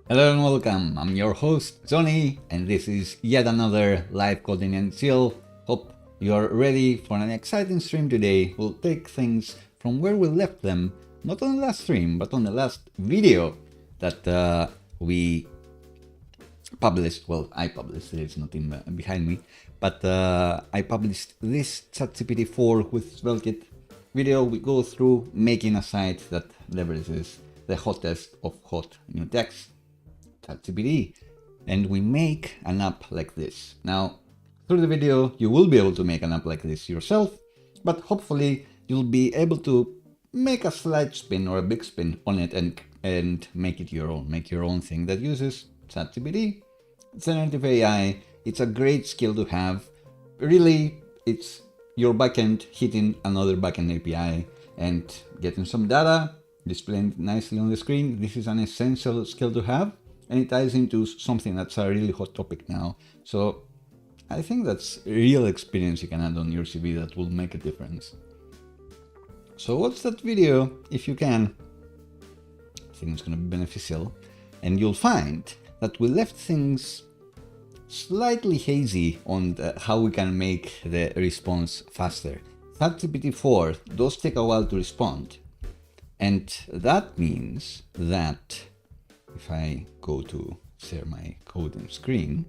Hello and welcome, I'm your host Johnny, and this is yet another live coding NCL. Hope you're ready for an exciting stream today. We'll take things from where we left them, not on the last stream, but on the last video that we published. Well, I published, it's not in behind me, but I published this ChatGPT 4 with SvelteKit video. We go through making a site that leverages the hottest of hot new text, ChatGPT, and we make an app like this. Now, through the video, you will be able to make an app like this yourself, but hopefully you'll be able to make a slight spin or a big spin on it and make it your own. Make your own thing that uses ChatGPT, generative AI. It's a great skill to have. Really, it's your backend hitting another backend API and getting some data displayed nicely on the screen. This is an essential skill to have. And it ties into something that's a really hot topic now. So I think that's a real experience you can add on your CV that will make a difference. So watch that video if you can. I think it's going to be beneficial. And you'll find that we left things slightly hazy on how we can make the response faster. ChatGPT 4 does take a while to respond. And that means that if I go to share my coding screen,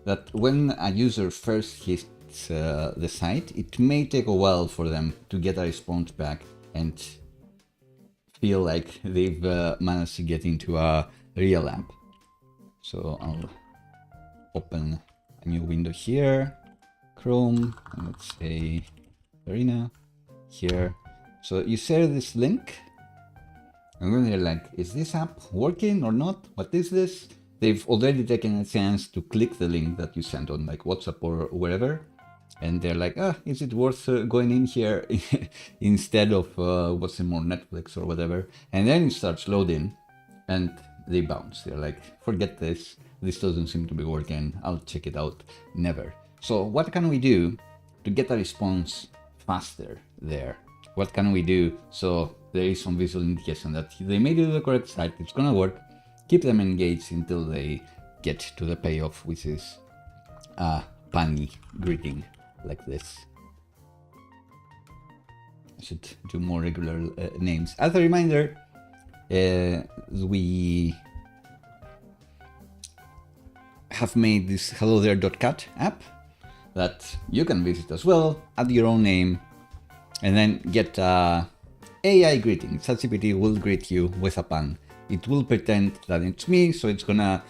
that when a user first hits the site, it may take a while for them to get a response back and feel like they've managed to get into a real app. So I'll open a new window here, Chrome, and let's say Arena here. So you share this link. And when they're like, is this app working or not? What is this? They've already taken a chance to click the link that you sent on like WhatsApp or wherever. And they're like, is it worth going in here instead of watching more Netflix or whatever? And then it starts loading and they bounce. They're like, forget this. This doesn't seem to be working. I'll check it out. Never. So what can we do to get a response faster there? What can we do so there is some visual indication that they made it to the correct site, it's gonna work, keep them engaged until they get to the payoff, which is a punny greeting like this. I should do more regular names. As a reminder, we have made this hello there.cat app that you can visit as well, add your own name, and then get AI greeting. ChatGPT will greet you with a pun. It will pretend that it's me, so it's gonna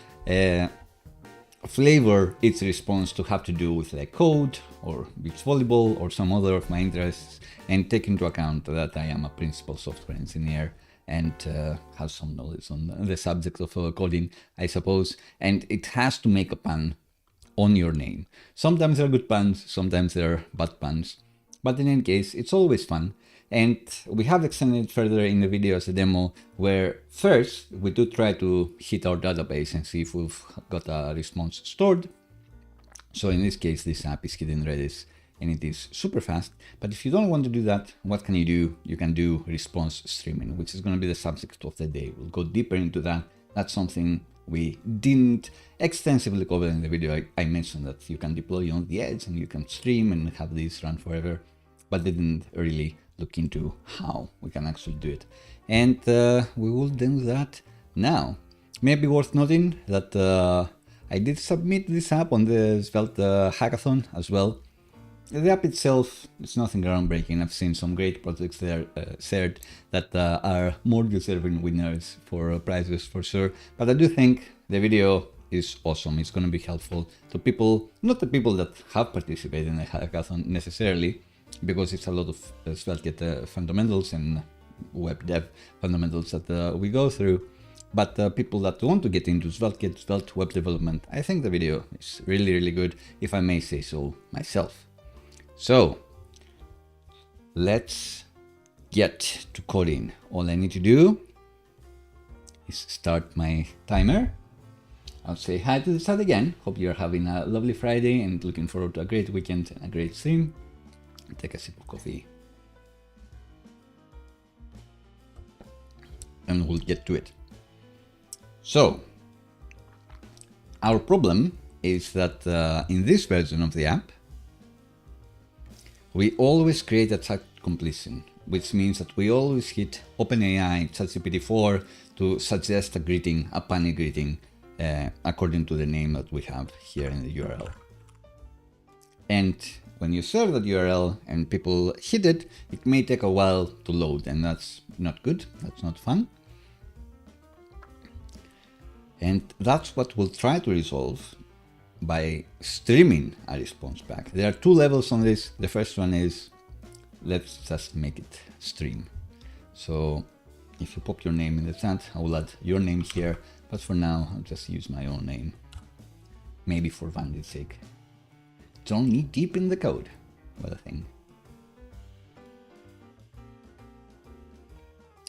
flavor its response to have to do with like code or beach volleyball or some other of my interests, and take into account that I am a principal software engineer and have some knowledge on the subject of coding, I suppose. And it has to make a pun on your name. Sometimes they're good puns, sometimes they're bad puns. But in any case, it's always fun. And we have extended it further in the video as a demo, where first we do try to hit our database and see if we've got a response stored. So in this case, this app is hidden Redis and it is super fast. But if you don't want to do that, what can you do? You can do response streaming, which is going to be the subject of the day. We'll go deeper into that. That's something we didn't extensively cover in the video. I mentioned that you can deploy on the edge and you can stream and have this run forever, but didn't really look into how we can actually do it. And we will do that now. Maybe worth noting that I did submit this app on the Svelte hackathon as well. The app itself is nothing groundbreaking. I've seen some great projects there shared that are more deserving winners for prizes for sure. But I do think the video is awesome. It's going to be helpful to people, not the people that have participated in the hackathon necessarily, because it's a lot of SvelteKit fundamentals and web dev fundamentals that we go through. But people that want to get into SvelteKit, Svelte web development, I think the video is really, really good, if I may say so myself. So let's get to coding. All I need to do is start my timer. I'll say hi to the chat again. Hope you're having a lovely Friday and looking forward to a great weekend and a great stream. Take a sip of coffee. And we'll get to it. So our problem is that in this version of the app, we always create a chat completion, which means that we always hit OpenAI ChatGPT 4 to suggest a greeting, a funny greeting, according to the name that we have here in the URL. And when you serve that URL and people hit it, it may take a while to load, and that's not good, that's not fun. And that's what we'll try to resolve by streaming a response back. There are two levels on this. The first one is, let's just make it stream. So if you pop your name in the chat, I will add your name here, but for now, I'll just use my own name. Maybe for vanity sake. Don't need deep in the code. What a thing.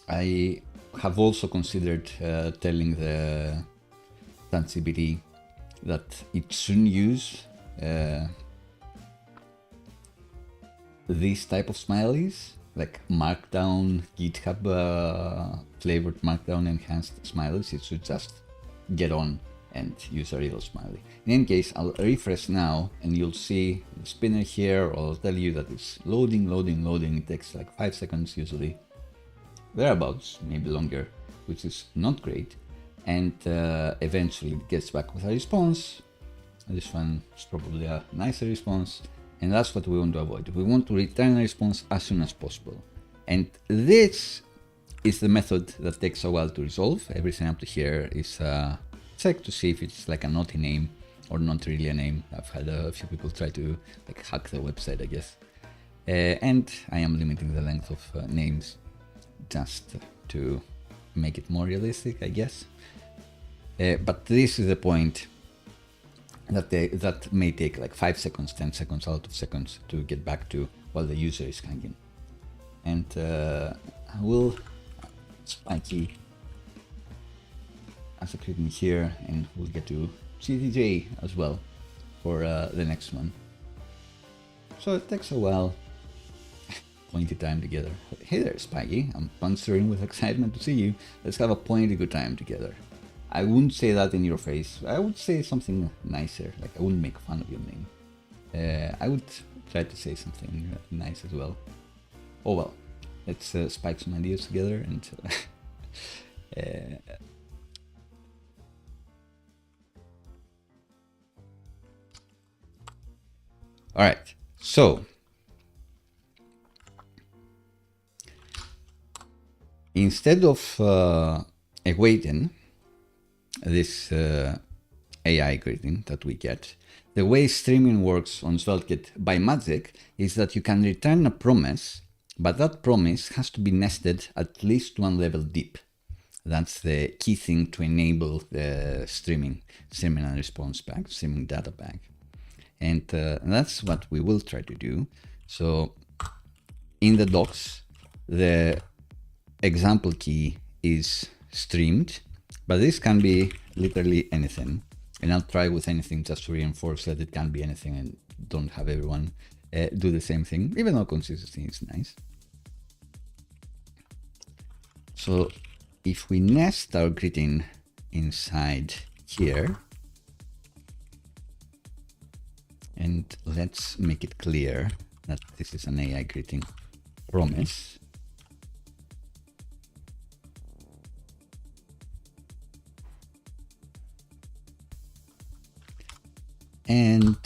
I have also considered telling the ChatGPT that it shouldn't use these type of smileys, like Markdown, GitHub flavored Markdown enhanced smileys. It should just get on and use a real smiley. In any case, I'll refresh now and you'll see the spinner here. I'll tell you that it's loading. It takes like 5 seconds usually, thereabouts, maybe longer, which is not great. And eventually it gets back with a response. This one is probably a nicer response, and that's what we want to avoid. We want to return a response as soon as possible. And this is the method that takes a while to resolve. Everything up to here is check to see if it's like a naughty name or not really a name. I've had a few people try to like hack the website, I guess. And I am limiting the length of names just to make it more realistic, I guess. But this is the point that that may take like 5 seconds, 10 seconds out of seconds to get back to while the user is hanging. And I will spiky as a greeting here, and we'll get to CTJ as well for the next one. So it takes a while. Pointy time together. Hey there, Spiky. I'm answering with excitement to see you. Let's have a pointy good time together. I wouldn't say that in your face. I would say something nicer. Like I wouldn't make fun of your name. I would try to say something nice as well. Oh well. Let's spike some ideas together and all right. So instead of awaiting this AI greeting that we get, the way streaming works on SvelteKit by magic is that you can return a promise, but that promise has to be nested at least one level deep. That's the key thing to enable the streaming and response back, streaming data back. And that's what we will try to do. So in the docs, the example key is streamed, but this can be literally anything. And I'll try with anything just to reinforce that it can be anything and don't have everyone do the same thing, even though consistency is nice. So if we nest our greeting inside here, and let's make it clear that this is an AI greeting promise. And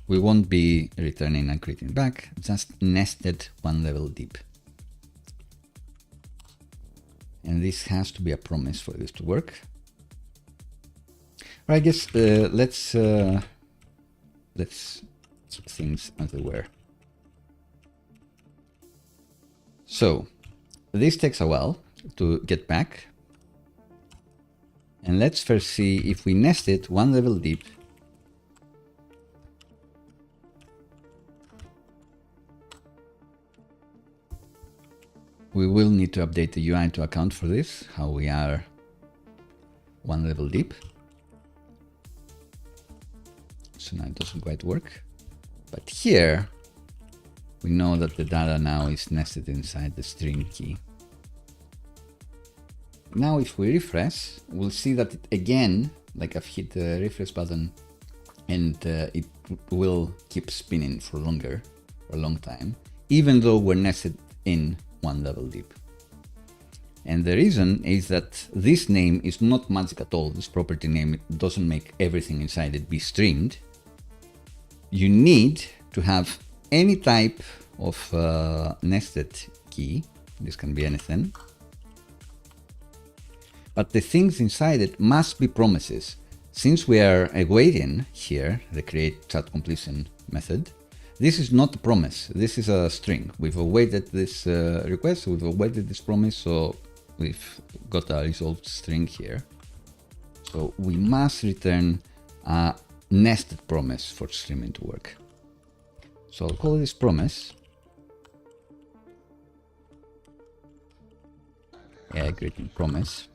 we won't be returning a greeting back, just nested one level deep. And this has to be a promise for this to work. Or I guess let's keep things as they were. So this takes a while to get back. And let's first see if we nest it one level deep. We will need to update the UI to account for this, how we are one level deep. So now it doesn't quite work. But here, we know that the data now is nested inside the stream key. now if we refresh, we'll see that it again, like I've hit the refresh button, and it will keep spinning for longer, for a long time, even though we're nested in one level deep. And the reason is that this name is not magic at all. This property name doesn't make everything inside it be streamed. You need to have any type of nested key. This can be anything. But the things inside it must be promises. Since we are awaiting here the create chat completion method, this is not a promise. This is a string. We've awaited this request. We've awaited this promise. So we've got a resolved string here. So we must return a nested promise for streaming to work. So I'll call this promise. Yeah, greeting promise.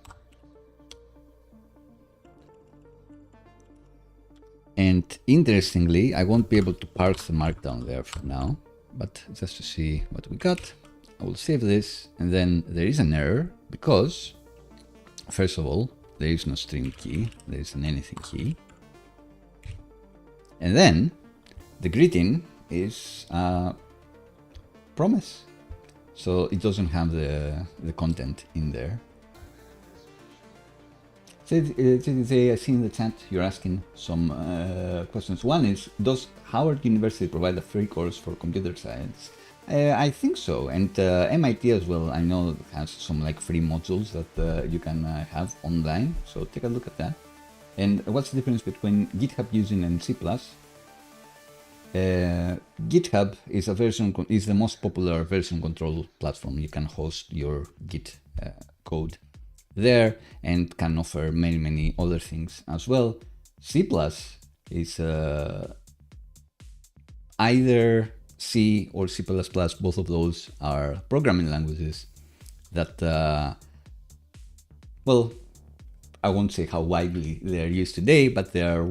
And interestingly, I won't be able to parse the markdown there for now, but just to see what we got, I will save this, and then there is an error because, first of all, there is no string key, there is an anything key. And then the greeting is a promise. So it doesn't have the content in there. I see in the chat you're asking some questions. One is, does Howard University provide a free course for computer science? I think so, and MIT as well. I know has some like free modules that you can have online. So take a look at that. And what's the difference between GitHub using and C++? GitHub is is the most popular version control platform. You can host your Git code there and can offer many other things as well. C++ is either C or C++. Both of those are programming languages that, well, I won't say how widely they are used today, but they are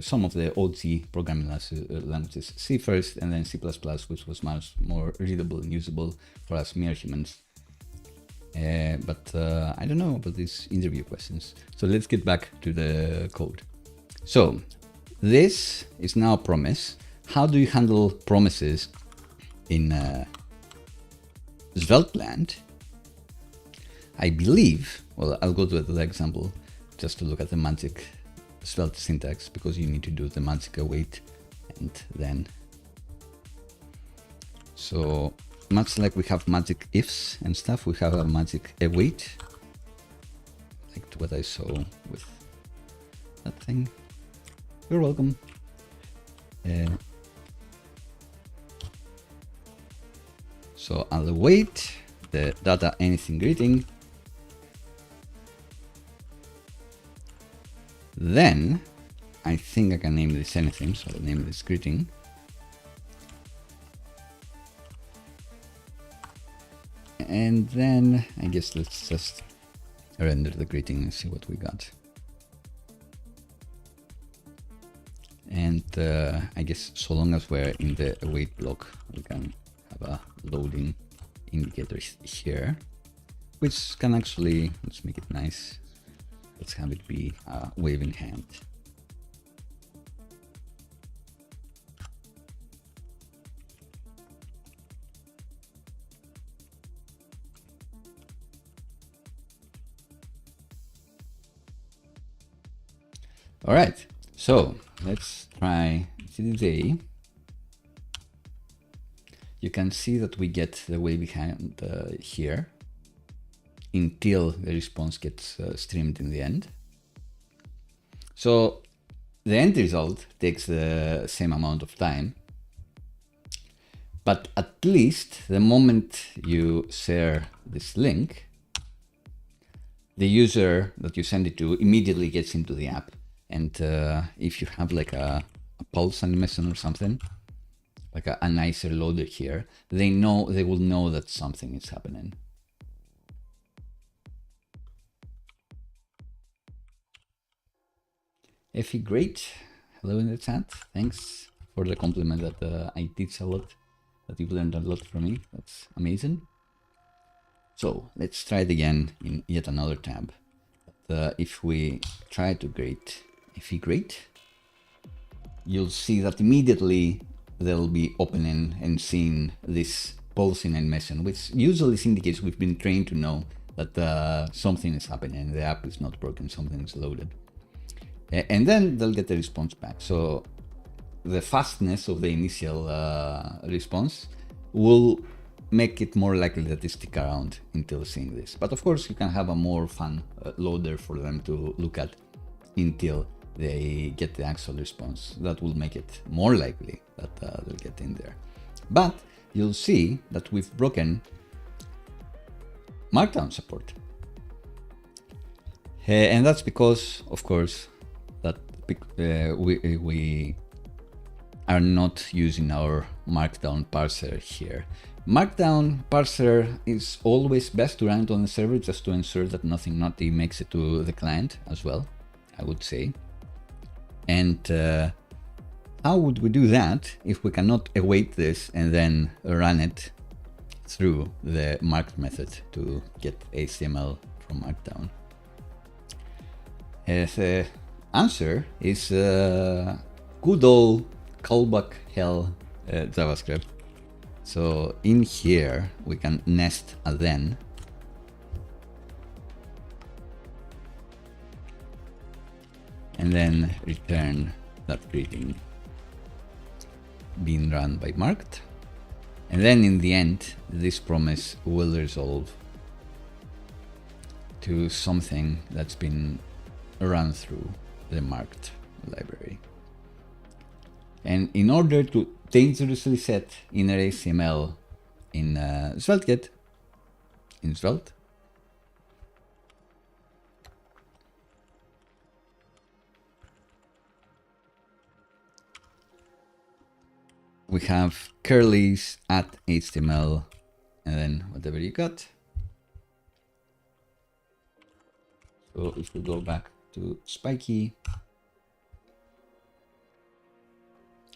some of the OG programming languages. C first, and then C++, which was much more readable and usable for us mere humans. But I don't know about these interview questions. So let's get back to the code. So this is now a promise. How do you handle promises in SvelteLand? I believe, well, I'll go to the example just to look at the magic Svelte syntax, because you need to do the magic await and then. So much like we have magic ifs and stuff, we have a magic await, like what I saw with that thing. You're welcome. So I'll await the data anything greeting. Then I think I can name this anything, so I'll name this greeting. And then I guess let's just render the greeting and see what we got. And I guess so long as we're in the await block, we can have a loading indicator here, which can actually, let's make it nice. Let's have it be a waving hand. All right, so let's try today. You can see that we get the waving hand here until the response gets streamed in the end. So the end result takes the same amount of time, but at least the moment you share this link, the user that you send it to immediately gets into the app. And if you have like a pulse animation or something, like a nicer loader here, they will know that something is happening. Effie, great. Hello in the chat. Thanks for the compliment that I teach a lot, that you've learned a lot from me. That's amazing. So let's try it again in yet another tab. If we try to create a fee grade, you'll see that immediately they'll be opening and seeing this pulsing animation, which usually indicates we've been trained to know that something is happening, the app is not broken, something is loaded. And then they'll get the response back. So the fastness of the initial response will make it more likely that they stick around until seeing this. But of course, you can have a more fun loader for them to look at until they get the actual response. That will make it more likely that they'll get in there. But you'll see that we've broken Markdown support. And that's because, of course, that we are not using our Markdown parser here. Markdown parser is always best to run it on the server just to ensure that nothing naughty makes it to the client as well, I would say. And how would we do that if we cannot await this and then run it through the marked method to get HTML from Markdown? The answer is good old callback hell JavaScript. So in here we can nest a then, and then return that greeting being run by marked. And then in the end, this promise will resolve to something that's been run through the marked library. And in order to dangerously set inner HTML in SvelteKit, in Svelte, we have curlies at HTML and then whatever you got. So if we go back to Spiky,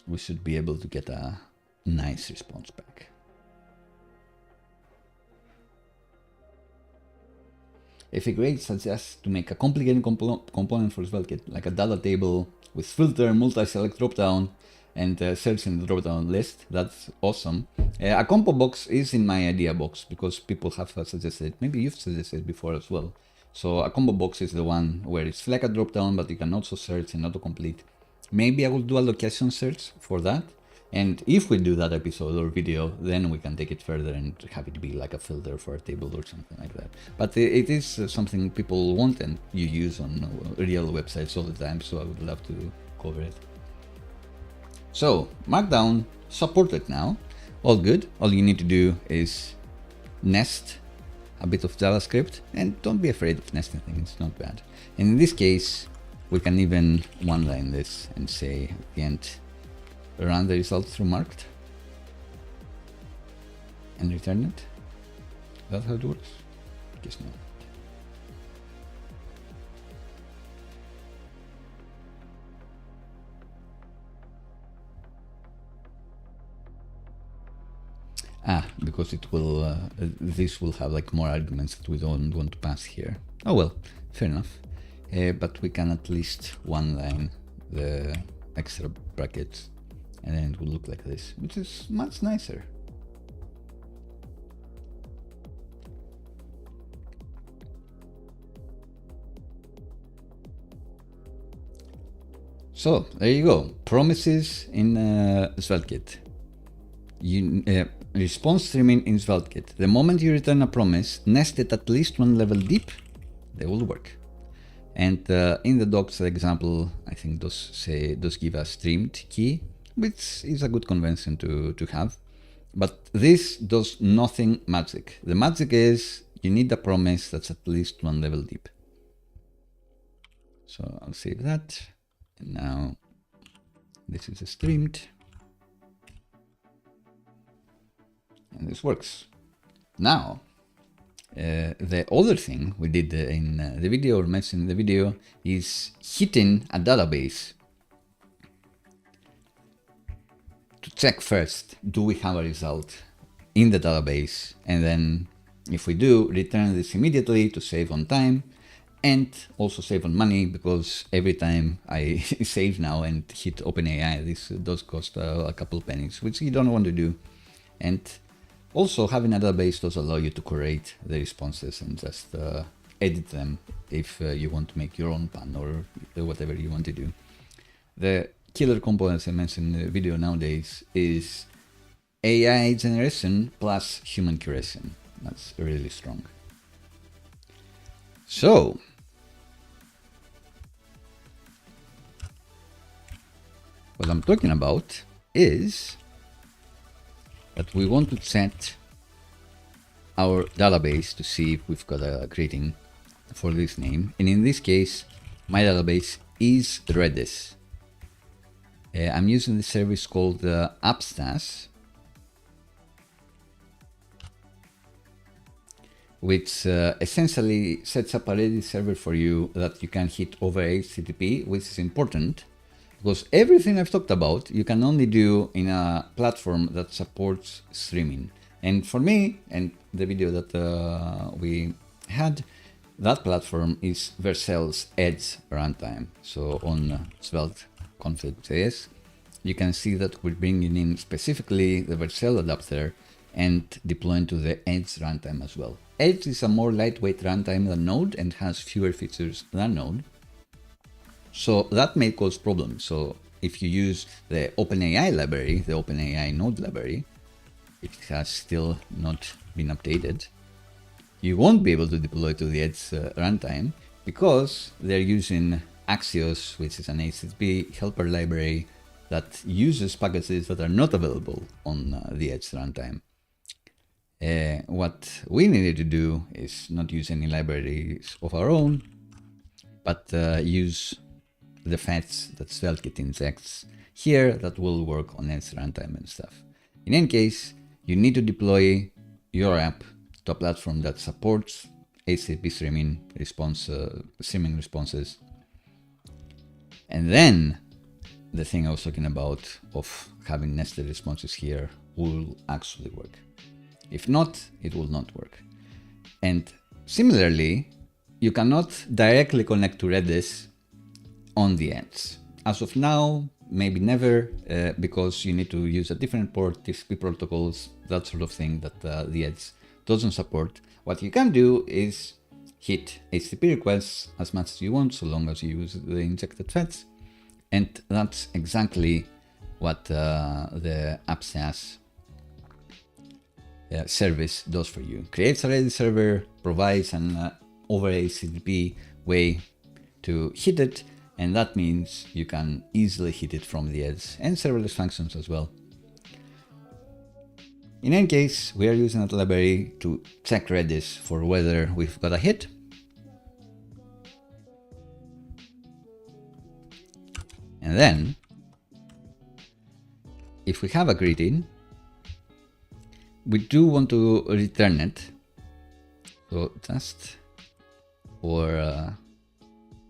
we should be able to get a nice response back. If a grade suggests to make a complicated component for SvelteKit, like a data table with filter, multi-select dropdown, and search in the dropdown list, that's awesome. A combo box is in my idea box because people have suggested, maybe you've suggested before as well. So a combo box is the one where it's like a dropdown, but you can also search and autocomplete. Maybe I will do a location search for that. And if we do that episode or video, then we can take it further and have it be like a filter for a table or something like that. But it is something people want and you use on real websites all the time, so I would love to cover it. So Markdown supported now, all good. All you need to do is nest a bit of JavaScript, and don't be afraid of nesting things, it's not bad. And in this case, we can even one-line this and say at the end, run the result through marked and return it. That's how it works? Guess not. Because it will, this will have like more arguments that we don't want to pass here. Oh well, fair enough. But we can at least one-line the extra brackets, and then it will look like this, which is much nicer. So there you go, promises in SvelteKit. Response streaming in SvelteKit. The moment you return a promise, nested at least one level deep, they will work. And in the docs example, I think those give a streamed key, which is a good convention to have. But this does nothing magic. The magic is you need a promise that's at least one level deep. So I'll save that. And now this is streamed. And this works. Now, the other thing we did in the video, or mentioned in the video, is hitting a database to check first, do we have a result in the database, and then If we do, return this immediately to save on time and also save on money, because every time I save now and hit OpenAI, this does cost a couple pennies, which you don't want to do. And also having a database does allow you to curate the responses and just edit them if you want to make your own pan or whatever you want to do. The killer components I mentioned in the video nowadays is AI generation plus human curation. That's really strong. So what I'm talking about is that we want to set our database to see if we've got a greeting for this name. And in this case, my database is Redis. I'm using the service called Upstas, which essentially sets up a Redis server for you that you can hit over HTTP, which is important because everything I've talked about you can only do in a platform that supports streaming. And for me, and the video that we had, that platform is Vercel's Edge runtime. So on SvelteKit, you can see that we're bringing in specifically the Vercel adapter and deploying to the Edge runtime as well. Edge is a more lightweight runtime than Node and has fewer features than Node. So that may cause problems. So if you use the OpenAI library, the OpenAI Node library, it has still not been updated. You won't be able to deploy to the Edge runtime because they're using Axios, which is an HTTP helper library that uses packages that are not available on the Edge runtime. What we needed to do is not use any libraries of our own, but use the fetch that SvelteKit injects here that will work on Edge runtime and stuff. In any case, you need to deploy your app to a platform that supports HTTP streaming responses. And then the thing I was talking about of having nested responses here will actually work. If not, it will not work. And similarly, you cannot directly connect to Redis on the Edge. As of now, maybe never, because you need to use a different port, TCP protocols, that sort of thing that the Edge doesn't support. What you can do is hit HTTP requests as much as you want, so long as you use the injected fetch. And that's exactly what the Upstas service does for you. Creates a Redis server, provides an over HTTP way to hit it, and that means you can easily hit it from the Edge and serverless functions as well. In any case, we are using that library to check Redis for whether we've got a hit. And then, if we have a greeting, we do want to return it. So just for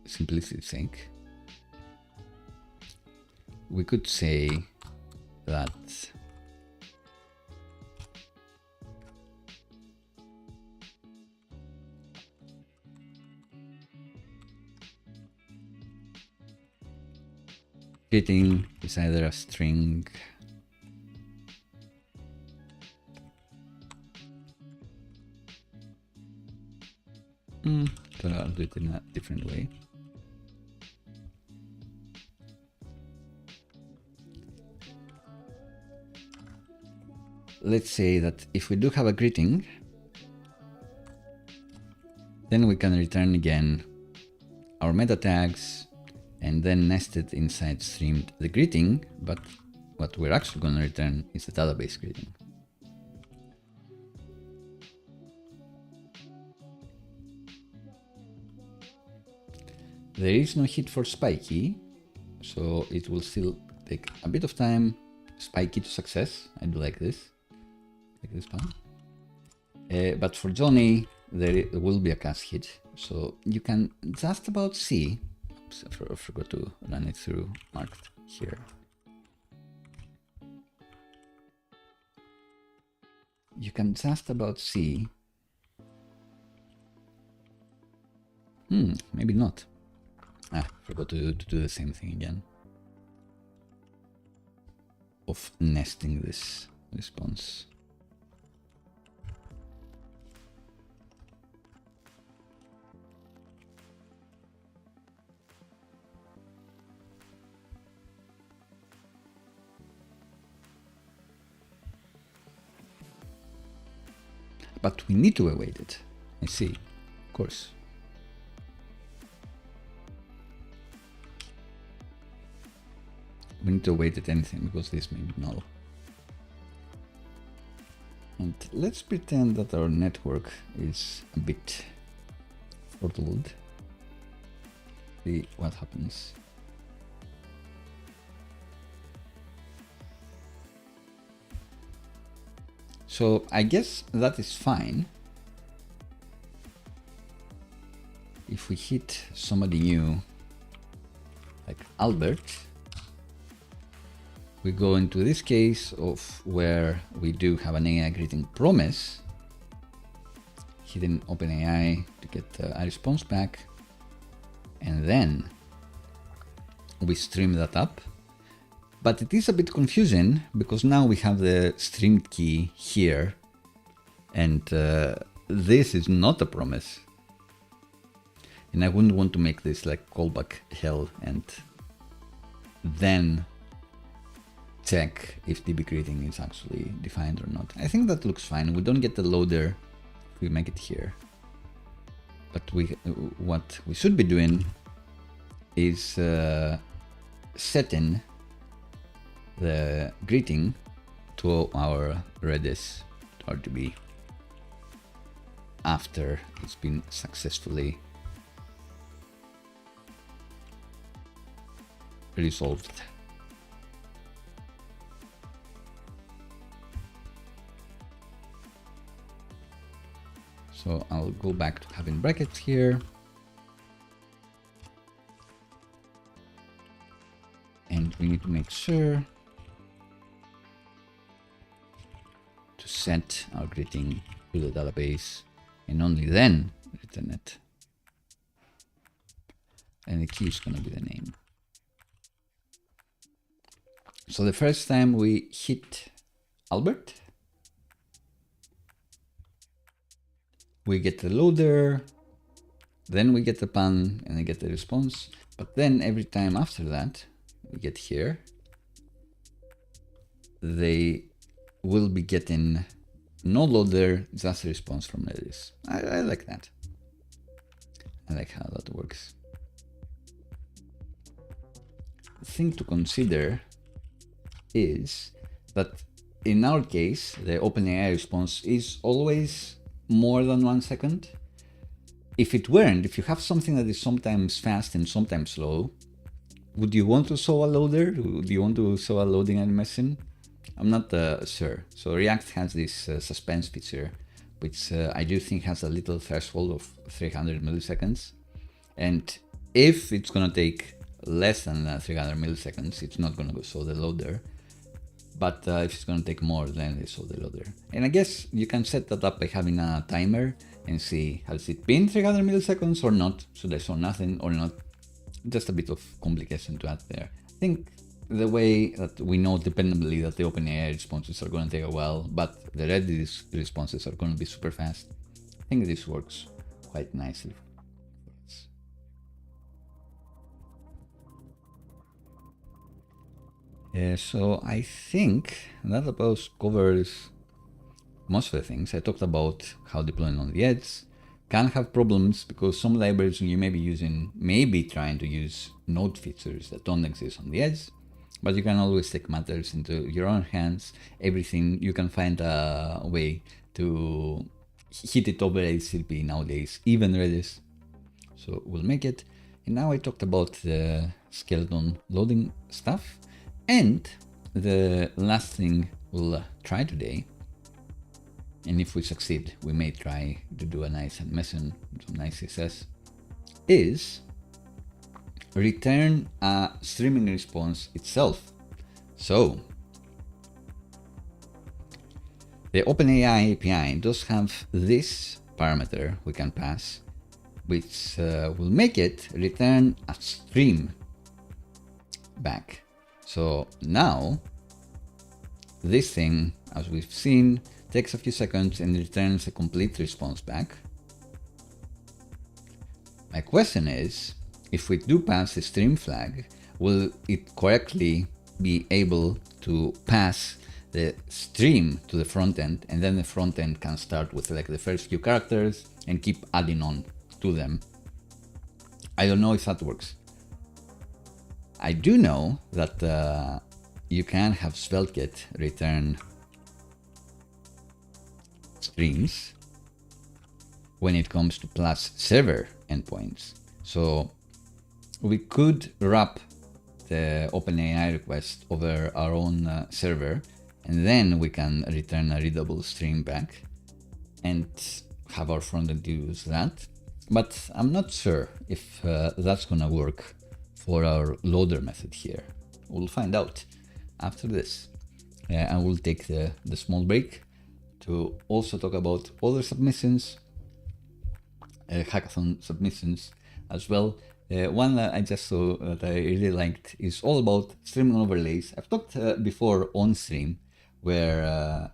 simplicity's sake, we could say that greeting is either a string I'll do it in a different way. Let's say that if we do have a greeting, then we can return again our meta tags and then nested inside streamed the greeting, but what we're actually going to return is the database greeting. There is no hit for spiky, so it will still take a bit of time. Spiky to success. I do like this. Like this one. But for Johnny, there will be a cast hit, so you can just about see. Oops, I forgot to run it through marked here. You can just about see Maybe not. Forgot to do the same thing again. Of nesting this response. But we need to await it. I see, of course. We need to await it anything because this may be null. And let's pretend that our network is a bit throttled. See what happens. So I guess that is fine. If we hit somebody new, like Albert, we go into this case of where we do have an AI greeting promise, hitting OpenAI to get a response back, and then we stream that up. But it is a bit confusing because now we have the stream key here, and this is not a promise. And I wouldn't want to make this like callback hell and then check if DB greeting is actually defined or not. I think that looks fine. We don't get the loader if we make it here. But what we should be doing is setting the greeting to our Redis RDB after it's been successfully resolved. So I'll go back to having brackets here. And we need to make sure to set our greeting to the database and only then return it. And the key is going to be the name. So the first time we hit Albert, we get the loader, then we get the pan and I get the response. But then every time after that, we get here, they will be getting no loader, just a response from Redis. I like that. I like how that works. The thing to consider is that in our case, the OpenAI response is always more than 1 second. If it weren't, if you have something that is sometimes fast and sometimes slow, would you want to show a loader? Would you want to show a loading animation? I'm not sure. So React has this suspense feature, which I do think has a little threshold of 300 milliseconds. And if it's going to take less than 300 milliseconds, it's not going to show the loader. But if it's going to take more, then they show the loader. And I guess you can set that up by having a timer and see, has it been 300 milliseconds or not? Should I show nothing or not? Just a bit of complication to add there. I think the way that we know dependably that the OpenAI responses are going to take a while, but the Redis responses are going to be super fast. I think this works quite nicely for us. So I think that about covers most of the things. I talked about how deploying on the edge can have problems because some libraries you may be using may be trying to use node features that don't exist on the edge, but you can always take matters into your own hands. Everything, you can find a way to hit it over HTTP nowadays, even Redis. So we'll make it. And now I talked about the skeleton loading stuff. And the last thing we'll try today, and if we succeed, we may try to do a nice animation, some nice CSS, is return a streaming response itself. So the OpenAI API does have this parameter we can pass, which will make it return a stream back. So now this thing, as we've seen, takes a few seconds and returns a complete response back. My question is, if we do pass the stream flag, will it correctly be able to pass the stream to the front end, and then the front end can start with like the first few characters and keep adding on to them? I don't know if that works. I do know that you can have SvelteKit return streams when it comes to plus server endpoints. So we could wrap the OpenAI request over our own server, and then we can return a readable stream back and have our frontend use that. But I'm not sure if that's gonna work for our loader method here. We'll find out after this. I will take the small break to also talk about other submissions, hackathon submissions as well. One that I just saw that I really liked is all about streaming overlays. I've talked before on stream where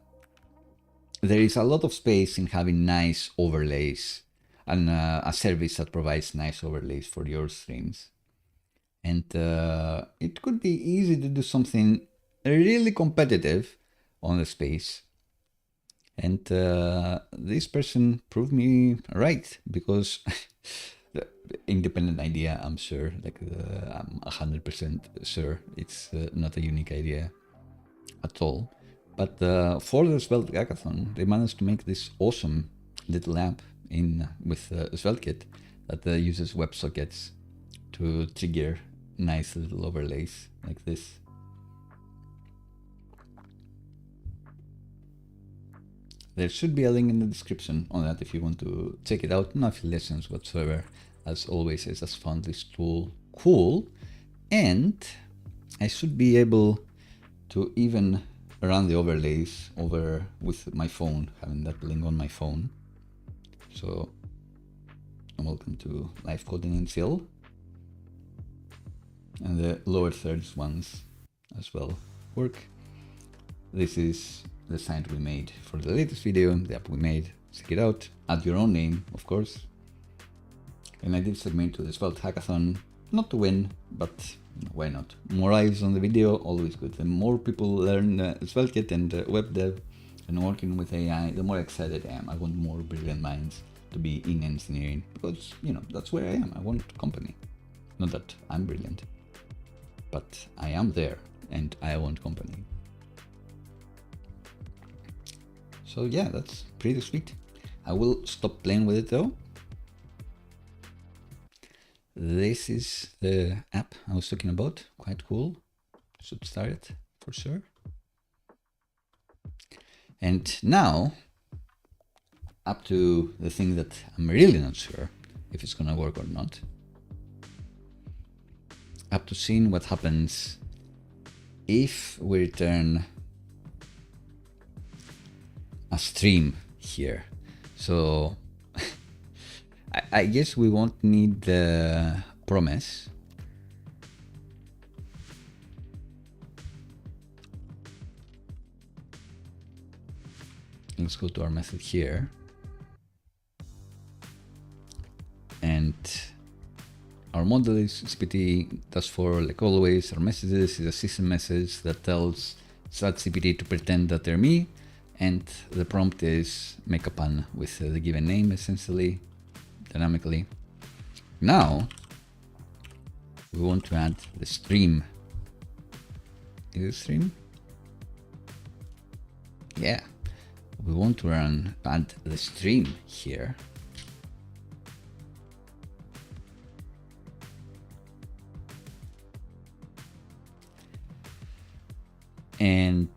there is a lot of space in having nice overlays and a service that provides nice overlays for your streams. And it could be easy to do something really competitive on the space. And this person proved me right, because the independent idea, I'm sure, like I'm 100% sure it's not a unique idea at all. But for the Svelte hackathon, they managed to make this awesome little app with SvelteKit that uses WebSockets to trigger nice little overlays like this. There should be a link in the description on that if you want to check it out. No affiliations whatsoever. As always, I just found this tool cool, and I should be able to even run the overlays over with my phone, having that link on my phone. So welcome to live coding in CL. And the lower thirds ones as well work. This is the site we made for the latest video, the app we made. Check it out. Add your own name, of course. And I did submit to the Svelte hackathon, not to win, but why not? More eyes on the video, always good. The more people learn SvelteKit and web dev and working with AI, the more excited I am. I want more brilliant minds to be in engineering, because, you know, that's where I am. I want a company. Not that I'm brilliant, but I am there and I want company. So yeah, that's pretty sweet. I will stop playing with it though. This is the app I was talking about, quite cool. Should start it for sure. And now, up to the thing that I'm really not sure if it's gonna work or not. Up to seeing what happens if we return a stream here. So I guess we won't need the promise. Let's go to our method here. And our model is GPT, that's for, like always, our messages is a system message that tells ChatGPT to pretend that they're me. And the prompt is make a pun with the given name, essentially, dynamically. Now, we want to add the stream. Is it stream? Yeah. We want to add the stream here. And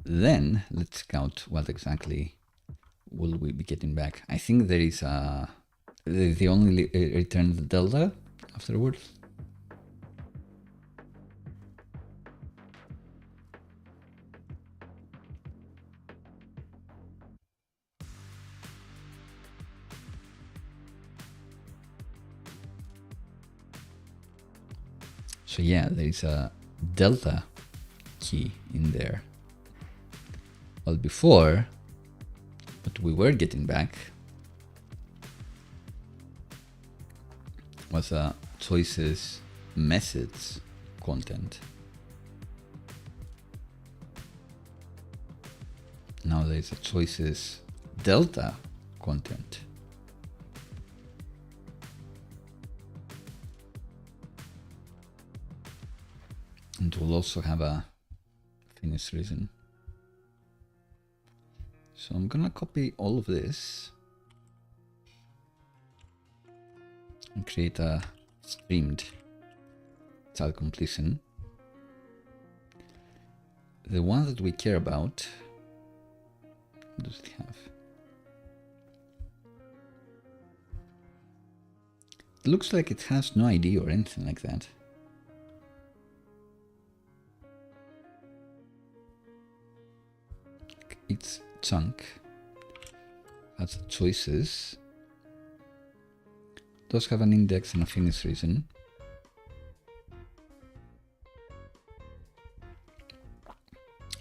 then let's count what exactly will we be getting back. I think there is the only return the delta afterwards. So yeah, there is a delta key in there. Well, before, what we were getting back was a choices methods content. Now there is a choices delta content. And we'll also have a finish reason. So I'm gonna copy all of this and create a streamed child completion. The one that we care about, what does it have? It looks like it has no ID or anything like that. Its chunk has choices, does have an index and a finish reason.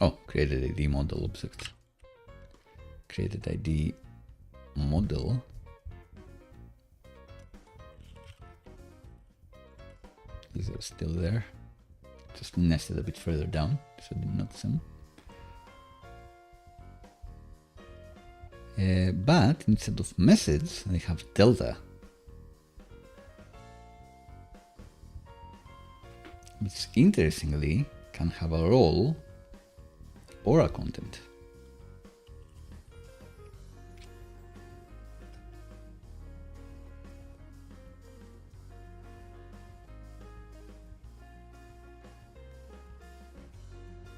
Oh, created ID model object. Created ID model. These are still there. Just nested a bit further down, so I didn't notice them. But instead of methods, they have delta. Which interestingly can have a role or a content.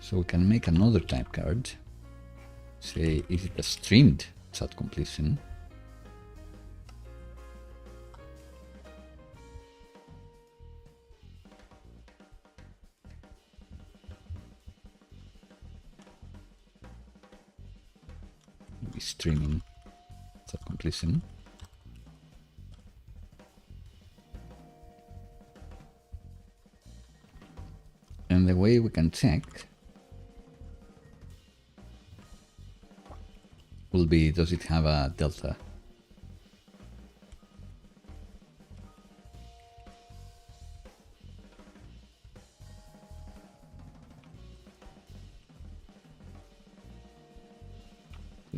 So we can make another type card. Say, is it a streamed chat completion? Maybe streaming chat completion. And the way we can check will be, does it have a delta?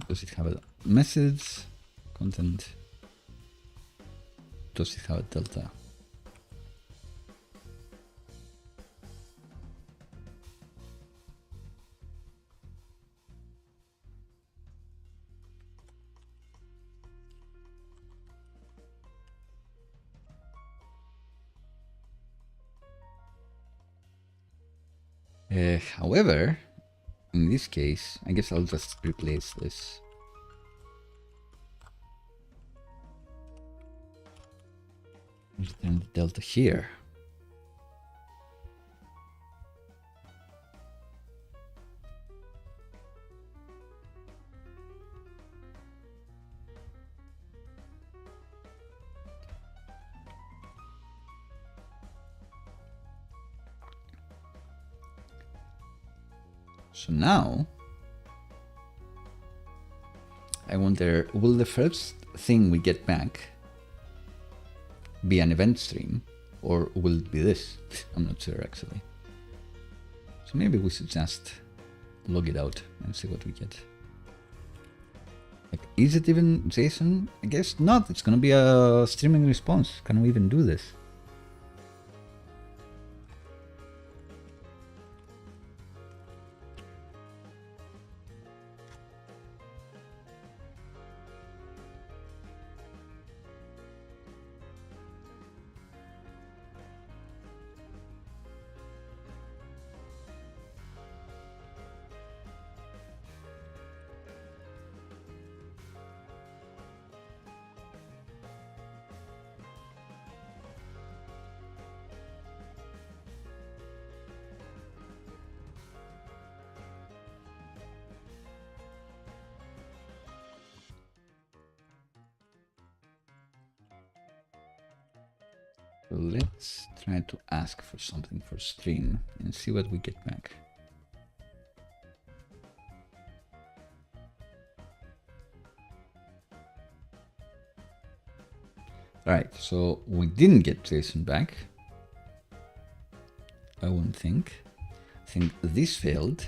Does it have a message content? Does it have a delta? However, in this case, I guess I'll just replace this. Return the delta here. So now, I wonder, will the first thing we get back be an event stream, or will it be this? I'm not sure actually. So maybe we should just log it out and see what we get. Like, is it even JSON? I guess not. It's gonna be a streaming response. Can we even do this? let's try to ask for something for stream and see what we get back. Alright, so we didn't get JSON back. I wouldn't think. I think this failed.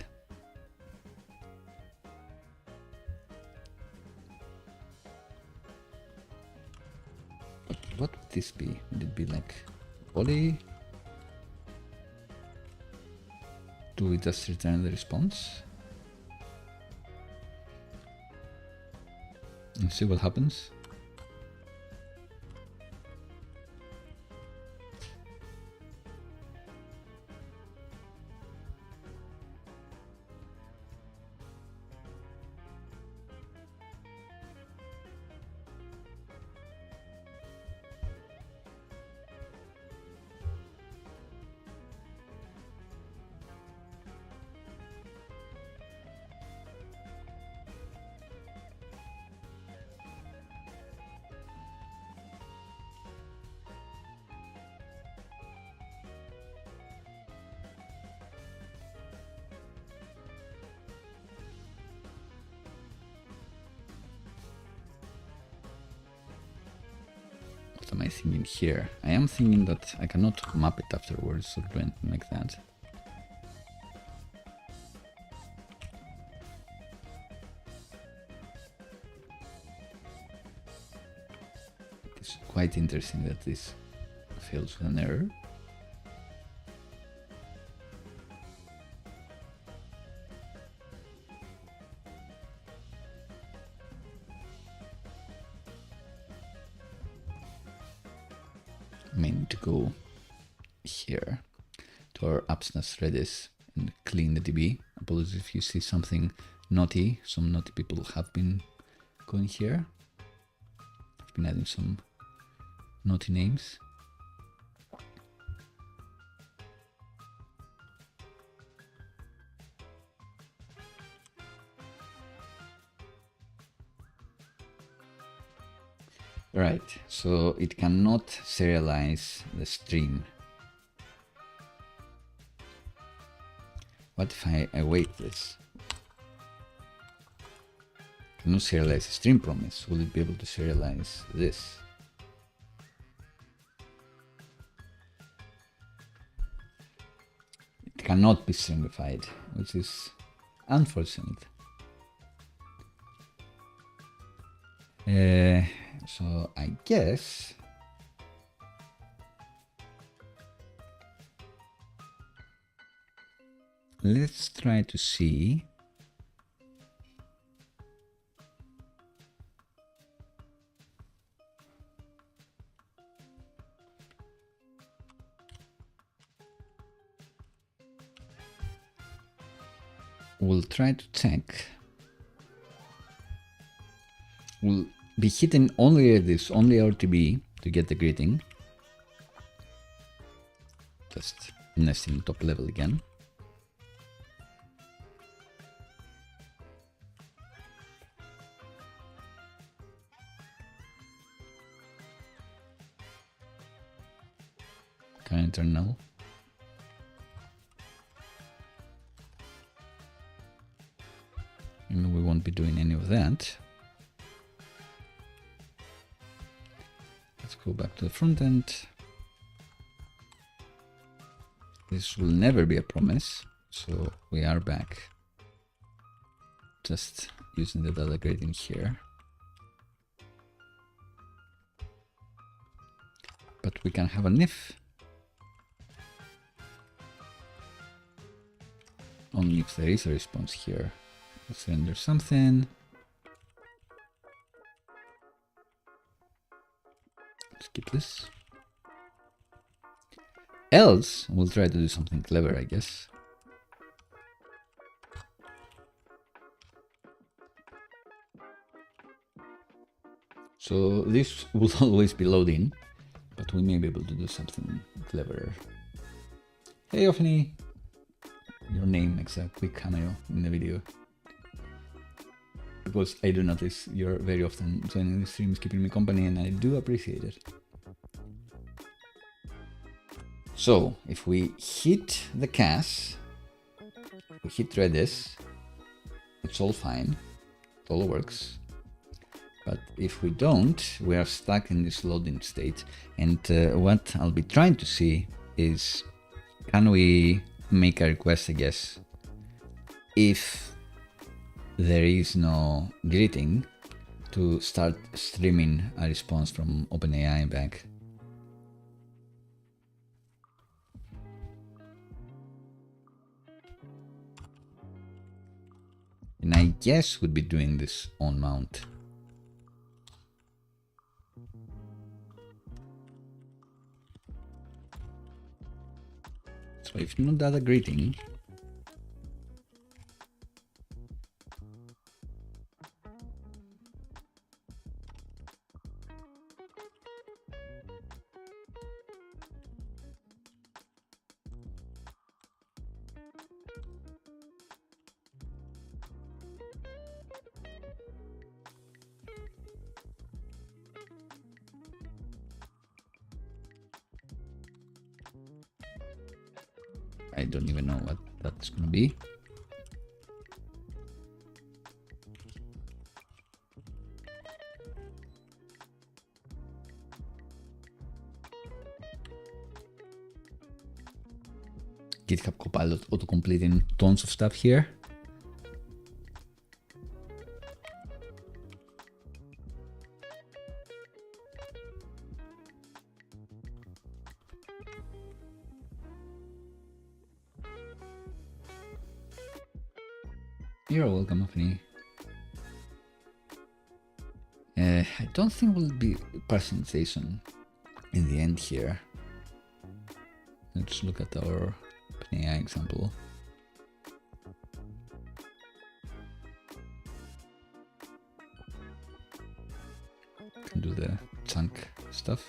But what would this be? Would it be like body? Do we just return the response? And see what happens? What am I thinking here? I am thinking that I cannot map it afterwards or do anything like that. It's quite interesting that this fails with an error. May need to go here to our abstinence Redis and clean the DB. Apologies if you see something naughty. Some naughty people have been going here. I've been adding some naughty names. Right, so it cannot serialize the stream. What if I await this? Cannot serialize the stream promise. Will it be able to serialize this? It cannot be stringified, which is unfortunate. So I guess let's try to see we'll try to check. We'll be hitting only this, only RTB to get the greeting. Just nesting top level again. Current internal. And we won't be doing any of that. Let's go back to the front end. This will never be a promise, so we are back. Just using the data grading here. But we can have an if. Only if there is a response here. Let's render something. Skip this. Else, we'll try to do something clever, I guess. So this will always be loading, but we may be able to do something clever. Hey, Ophany! Your name makes a quick cameo in the video. Because I do notice you're very often joining the streams, keeping me company, and I do appreciate it. So if we hit the cache, we hit Redis, it's all fine, it all works. But if we don't, we are stuck in this loading state. And what I'll be trying to see is, can we make a request, I guess, if there is no greeting, to start streaming a response from OpenAI back. And I guess we'd be doing this on mount. So if not that a greeting, I don't even know what that's gonna be. GitHub Copilot auto-completing tons of stuff here. You're welcome, Anthony. I don't think we'll be personalization in the end here. Let's look at our OpenAI example. Can do the chunk stuff.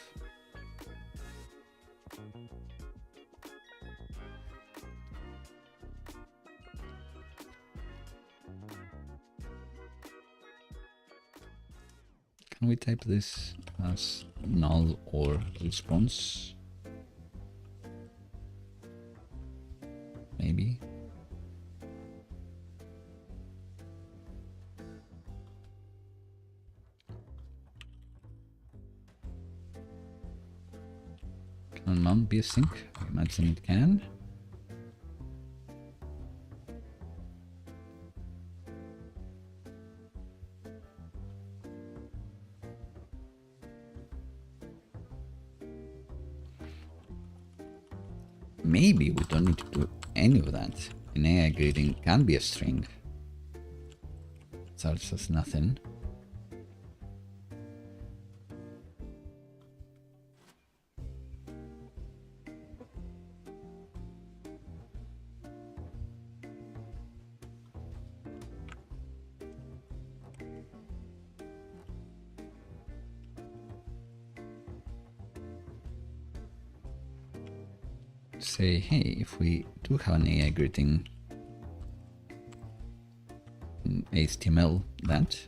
Can we type this as null or response? Maybe. Can mount be async? I imagine it can. Maybe we don't need to do any of that. An AI greeting can be a string. Starts as nothing. Say, hey, if we do have an AI greeting in HTML, that,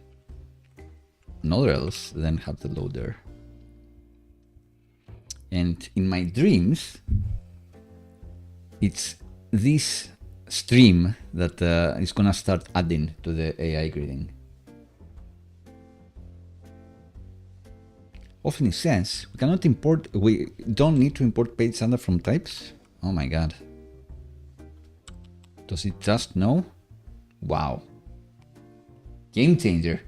nowhere else, then have the loader. And in my dreams, it's this stream that is gonna start adding to the AI greeting. Often it says we cannot import, we don't need to import page standard from types. Oh my god. Does it just know? Wow. Game changer.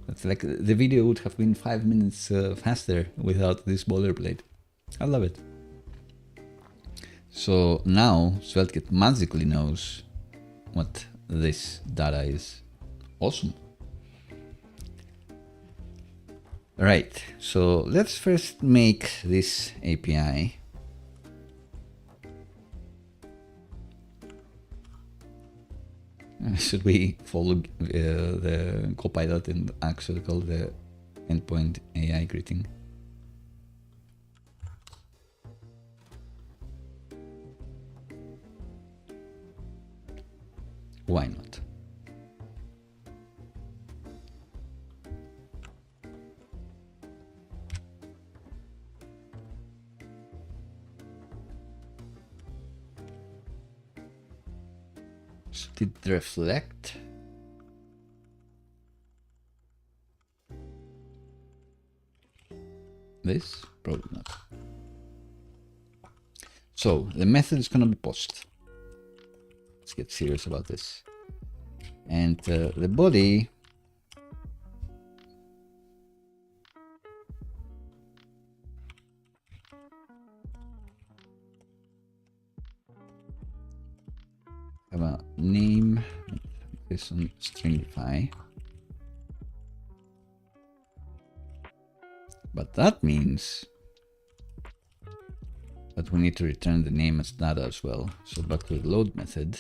That's like the video would have been 5 minutes faster without this boilerplate. I love it. So now SvelteKit magically knows what this data is. Awesome. Right, so let's first make this API. Should we follow the Copilot and actually call the endpoint AI greeting? Why not? Did it reflect? This? Probably not. So the method is gonna be post. Let's get serious about this. And the body have a name. This on stringify. But that means that we need to return the name as data as well. So back to the load method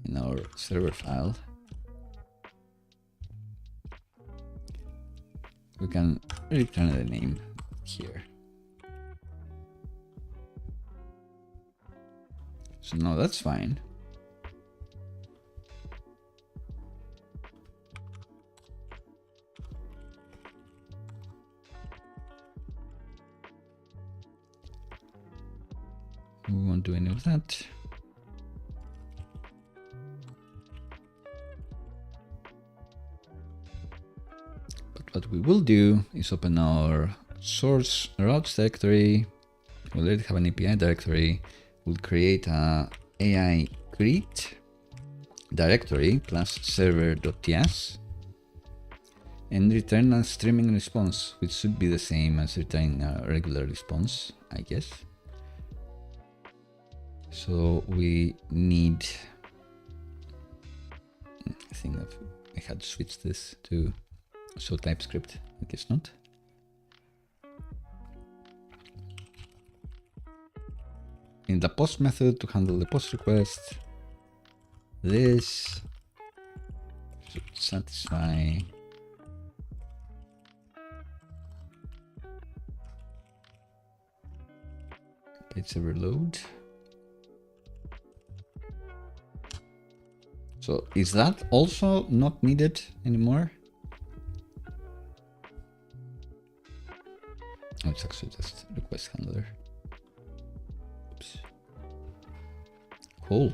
in our server file. We can return the name here. So now that's fine. We won't do any of that. But what we will do is open our source routes directory. We already have an API directory. We'll create a AI greet directory plus server.ts and return a streaming response, which should be the same as returning a regular response, I guess. So we need, I think I had to switch this to show TypeScript, I guess not. In the post method to handle the post request, this should satisfy page server load. So is that also not needed anymore? Oh, it's actually just request handler. Oops. Cool.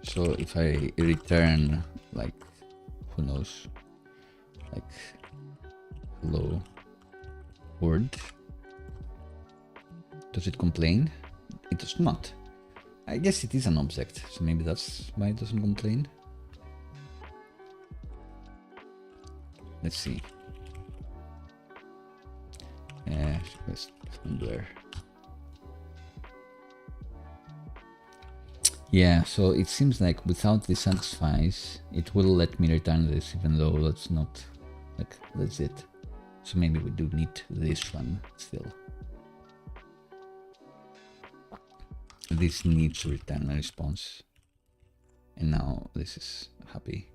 So if I return, like, who knows, like hello world, does it complain? It does not. I guess it is an object, so maybe that's why it doesn't complain. Let's see. Request handler. Yeah, so it seems like without this satisfies, it will let me return this, even though that's not, like, that's it. So maybe we do need this one still. This needs to return a response. And now this is happy.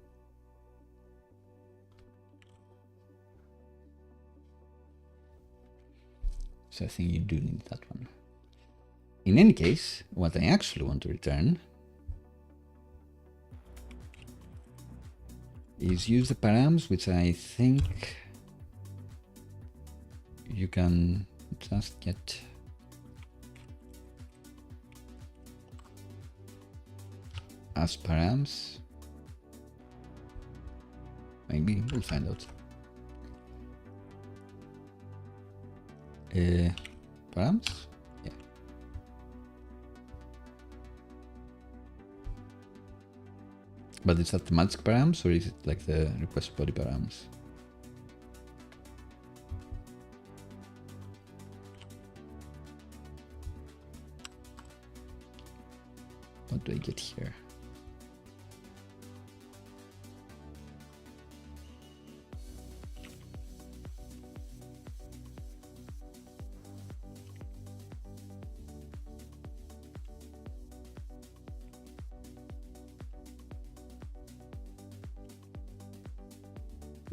So I think you do need that one. In any case, what I actually want to return is use the params, which I think you can just get as params. Maybe we'll find out. Params? Yeah. But is that the magic params or is it like the request body params? What do I get here?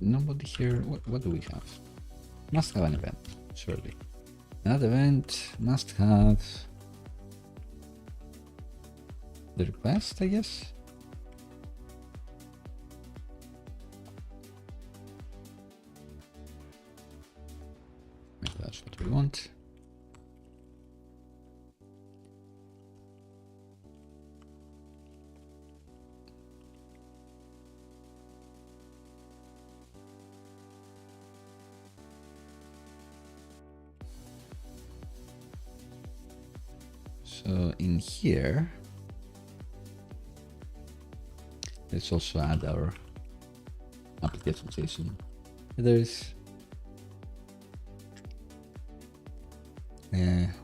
Nobody here. What do we have? Must have an event, surely. That event must have the request, I guess. Maybe that's what So in here, let's also add our application JSON headers.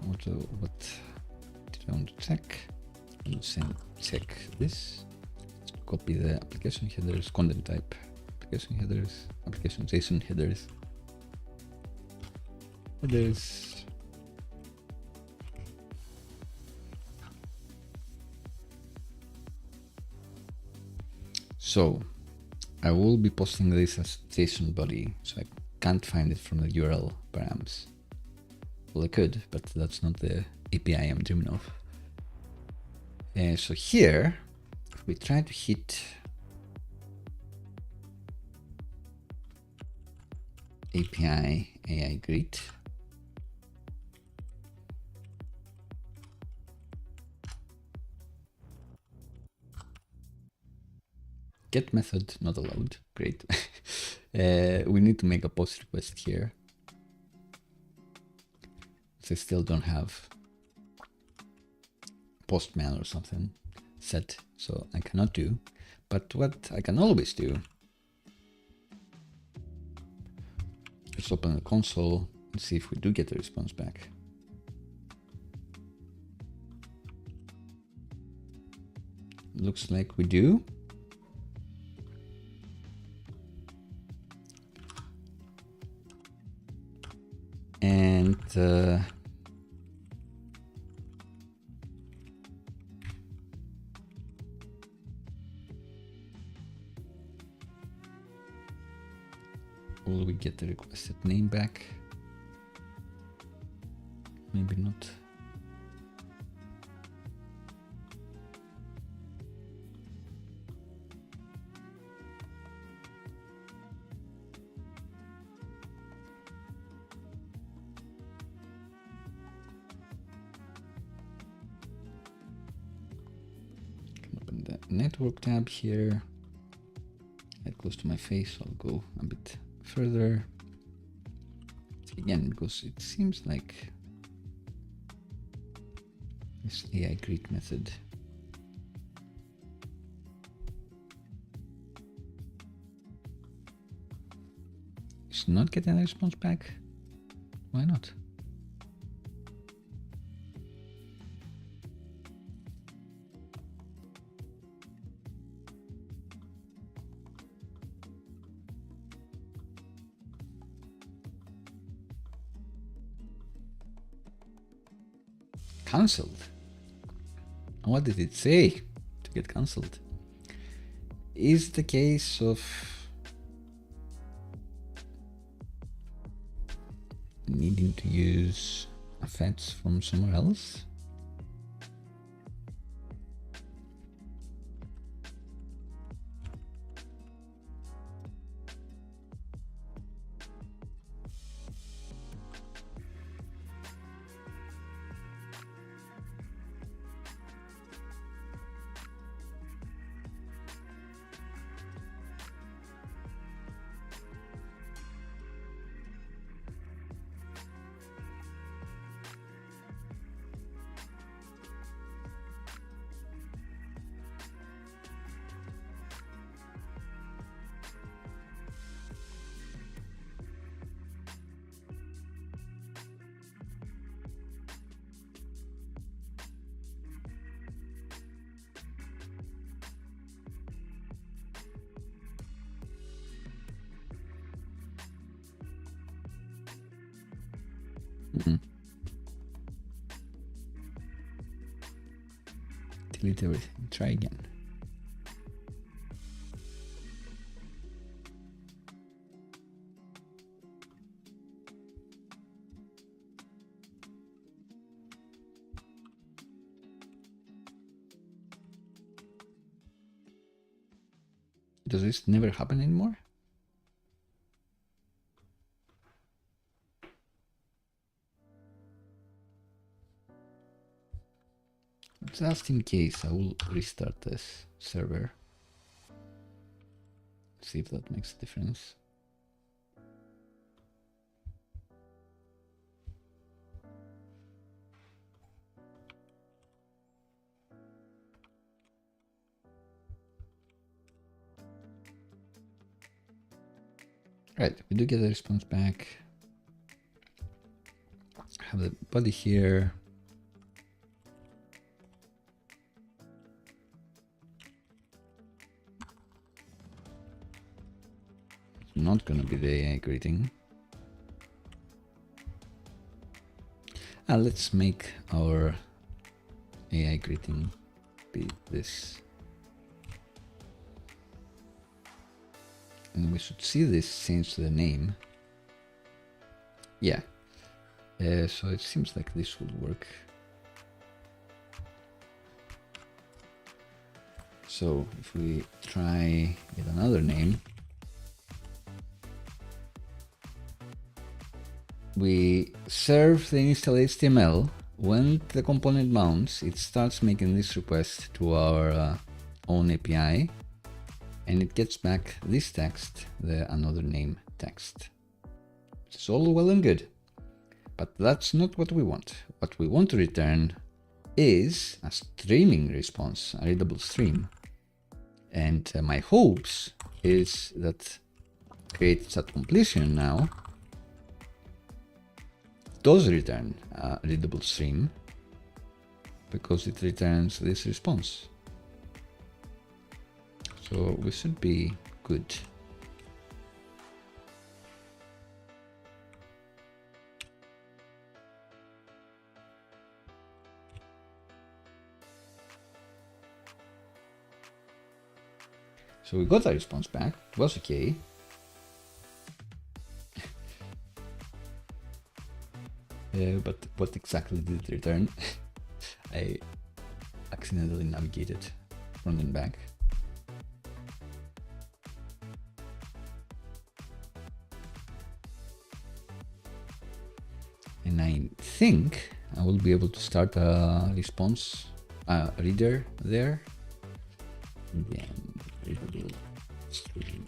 What did I want to check? Let's check this. Let's copy the application headers, content type, application headers, application JSON headers. So I will be posting this as JSON body, so I can't find it from the URL params. Well, I could, but that's not the API I'm dreaming of. So here, if we try to hit API AI grid, get method not allowed. Great. We need to make a post request here. So I still don't have postmail or something set, so I cannot do. But what I can always do is open the console and see if we do get a response back. Looks like we do. And will we get the requested name back? Maybe not. Network tab here, right close to my face. I'll go a bit further again because it seems like this AI greet method is not getting a response back. Why not? Cancelled. What did it say to get cancelled? Is the case of needing to use a fetch from somewhere else? Delete everything. Try again. Does this never happen anymore? Just in case, I will restart this server. See if that makes a difference. Right, we do get a response back. Have the body here. It's not gonna be the AI greeting. Let's make our AI greeting be this. And we should see this change to the name. Yeah. So it seems like this would work. So if we try with another name, we serve the initial HTML. When the component mounts, it starts making this request to our own API, and it gets back this text, the another name text. It's all well and good, but that's not what we want. What we want to return is a streaming response, a readable stream. And my hopes is that create chat completion now does return a readable stream because it returns this response. So we should be good. So we got a response back, it was okay. But what exactly did it return? I accidentally navigated front and back. And I think I will be able to start a response reader there. And then readable stream.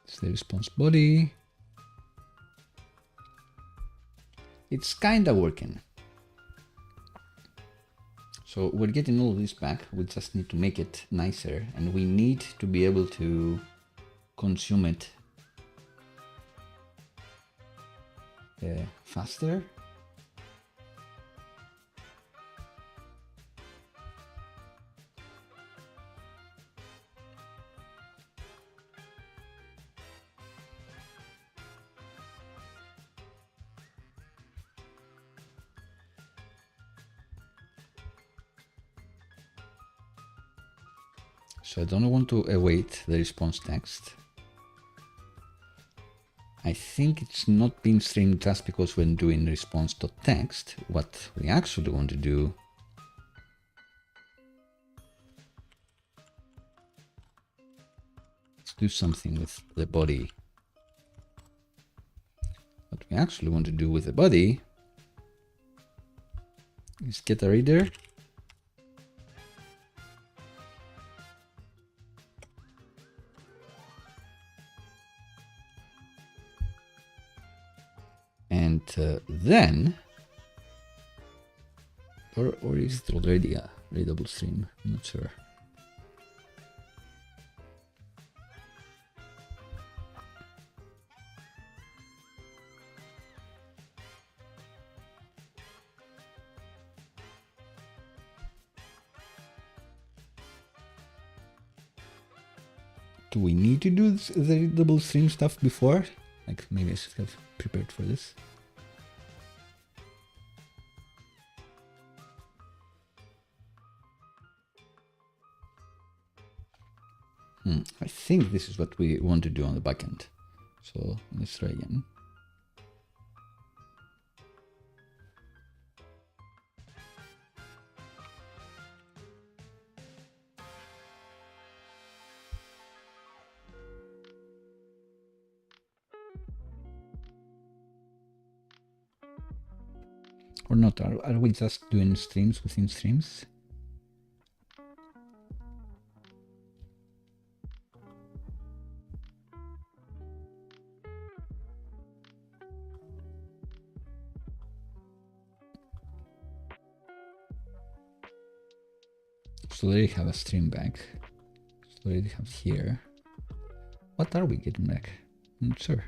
It's the response body. It's kind of working. So we're getting all this back. We just need to make it nicer, and we need to be able to consume it faster. So I don't want to await the response text. I think it's not being streamed just because we're doing response.text. What we actually want to do is do something with the body. What we actually want to do with the body is get a reader. And then, or is it already a readable stream? I'm not sure. Do we need to do the readable stream stuff before? Like maybe I should have prepared for this. I think this is what we want to do on the backend. So let's try again. Or not, are we just doing streams within streams? So already have a stream back. So already have here. What are we getting back? I'm not sure.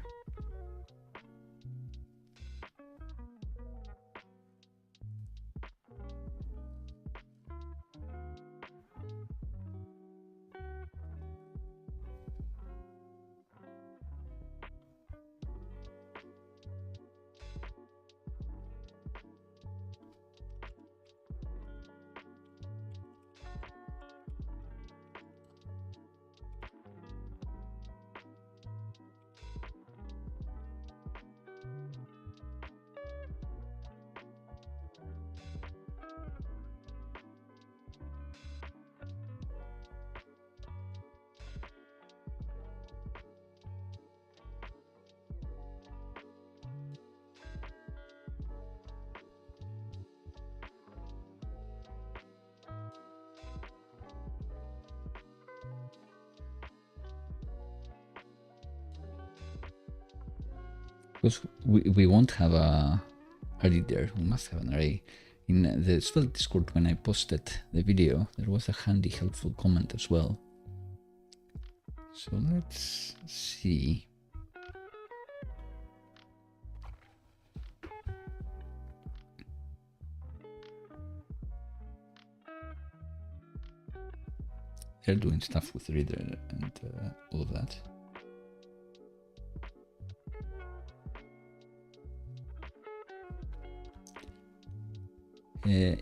Because we won't have a reader, we must have an array. In the Svelte Discord, when I posted the video, there was a handy, helpful comment as well. So let's see. They're doing stuff with reader and all of that.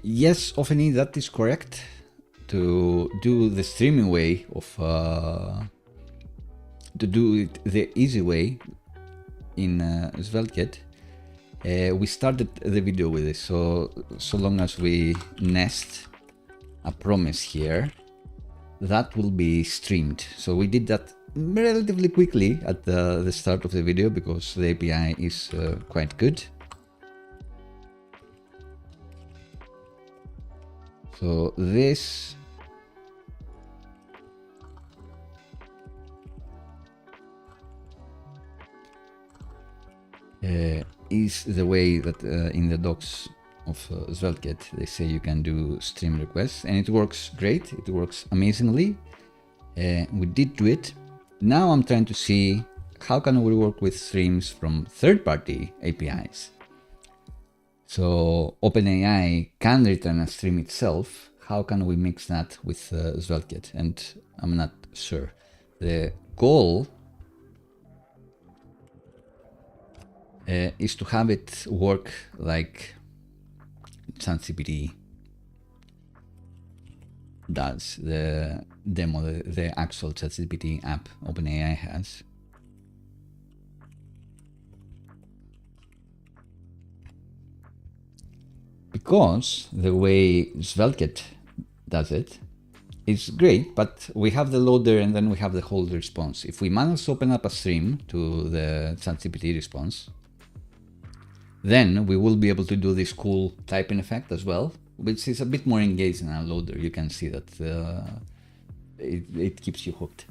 Yes, often that is correct. To do the streaming way of to do it the easy way in SvelteKit, we started the video with this. So long as we nest a promise here, that will be streamed. So we did that relatively quickly at the start of the video because the API is quite good. So this is the way that in the docs of SvelteKit they say you can do stream requests, and it works great. It works amazingly. We did do it. Now I'm trying to see how can we work with streams from third-party APIs. So OpenAI can return a stream itself. How can we mix that with SvelteKit? And I'm not sure. The goal is to have it work like ChatGPT does, the demo, the actual ChatGPT app OpenAI has. Because the way SvelteKit does it is great, but we have the loader and then we have the whole response. If we manage to open up a stream to the ChatGPT response, then we will be able to do this cool typing effect as well, which is a bit more engaged than a loader. You can see that it keeps you hooked.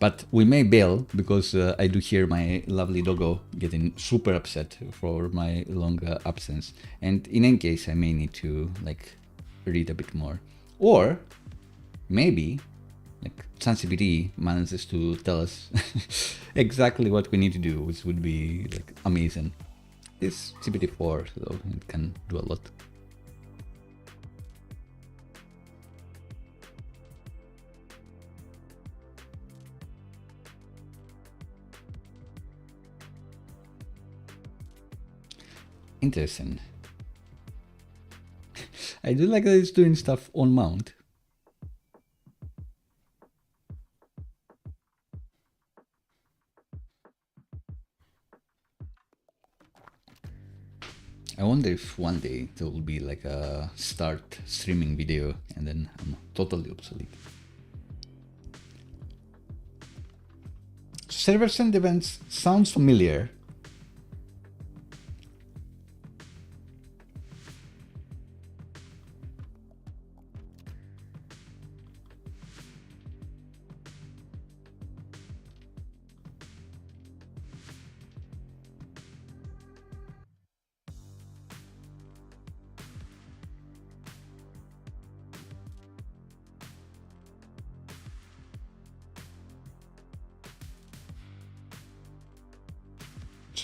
But we may bail because I do hear my lovely doggo getting super upset for my long absence. And in any case, I may need to like read a bit more. Or maybe like ChatGPT manages to tell us exactly what we need to do, which would be like amazing. It's GPT-4, so it can do a lot. Interesting. I do like that it's doing stuff on mount. I wonder if one day there will be like a start streaming video and then I'm totally obsolete. Server-send events sounds familiar.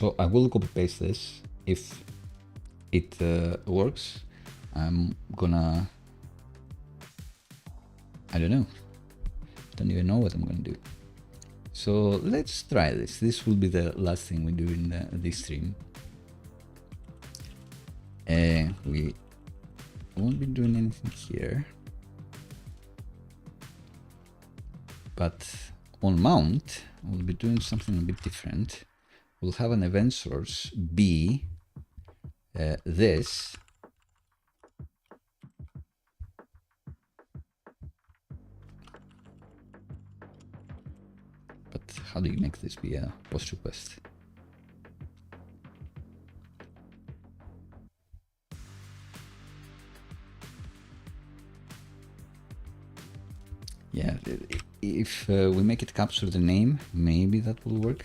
So I will copy paste this. If it works, I'm gonna, I don't even know what I'm gonna do. So let's try this. This will be the last thing we do in this stream. We won't be doing anything here, but on mount, we'll be doing something a bit different. We'll have an event source be this. But how do you make this be a post request? Yeah, if we make it capture the name, maybe that will work.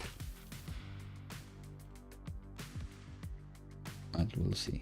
But we'll see.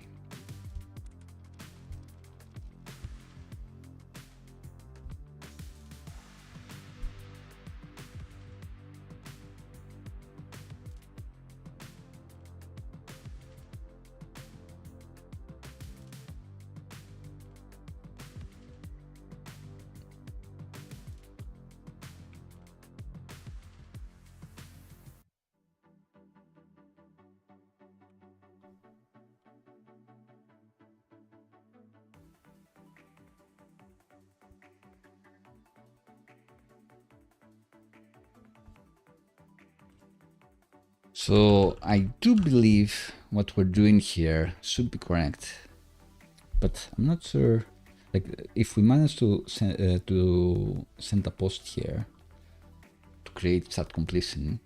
So I do believe what we're doing here should be correct, but I'm not sure. Like, if we manage to send a post here to create chat completion,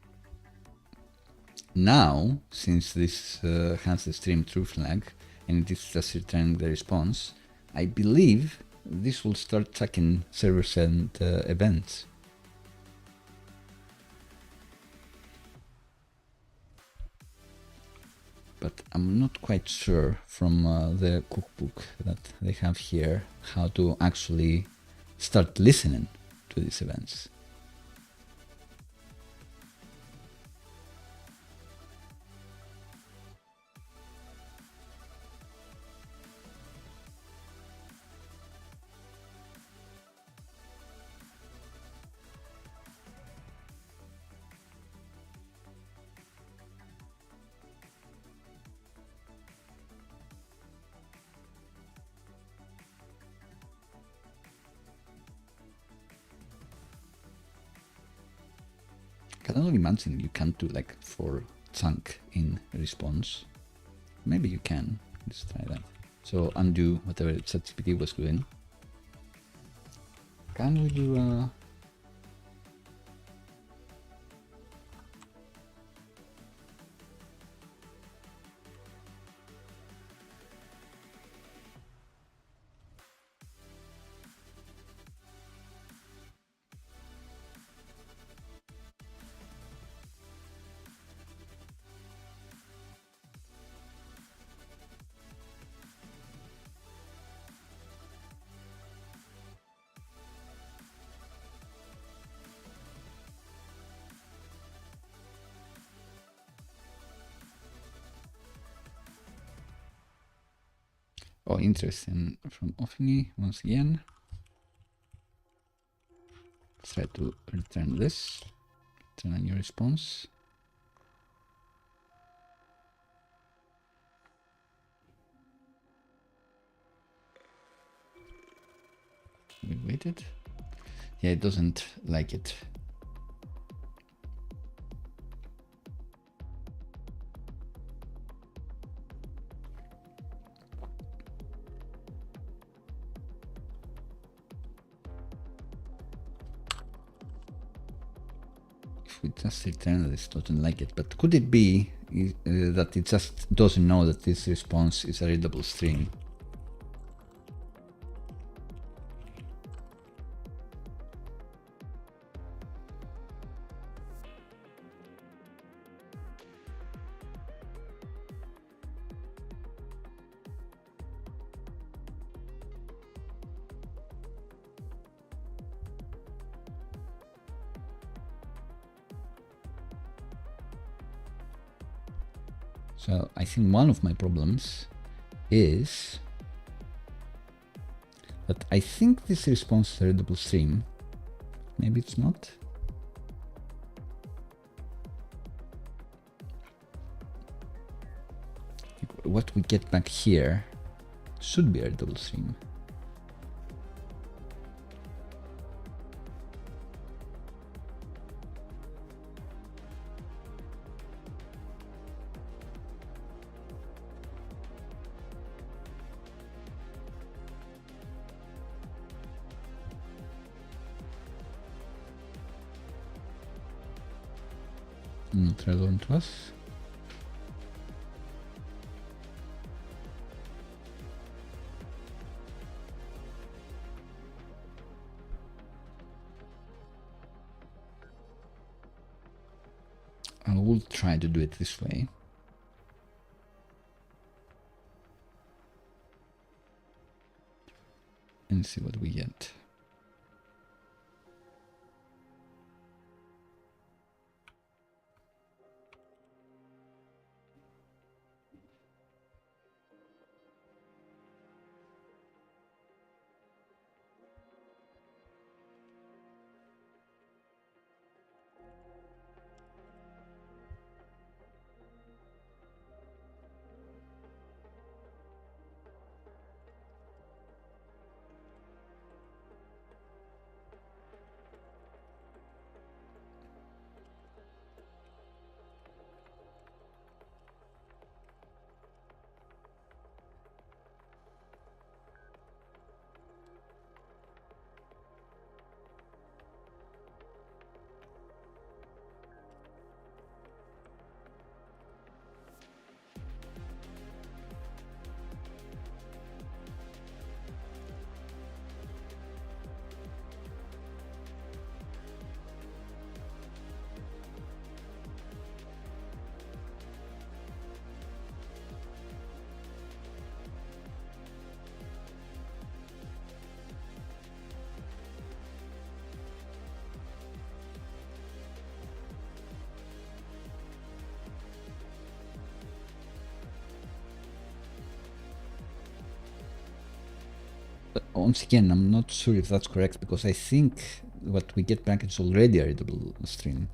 now since this has the stream true flag and it is just returning the response, I believe this will start tracking servers and events. But I'm not quite sure from the cookbook that they have here how to actually start listening to these events. I can only imagine you can't do like for chunk in response. Maybe you can. Let's try that. So undo whatever ChatGPT was doing. Can we do oh, interesting, from Ofni once again. Let's try to return this, return a new response. We waited. Yeah, it doesn't like it. If we just return this, doesn't like it. But could it be that it just doesn't know that this response is a readable stream? So I think one of my problems is that I think this responds to a readable stream. Maybe it's not. What we get back here should be a readable stream. Not relevant to us. I will try to do it this way. And see what we get. Once again, I'm not sure if that's correct, because I think what we get back is already a readable stream.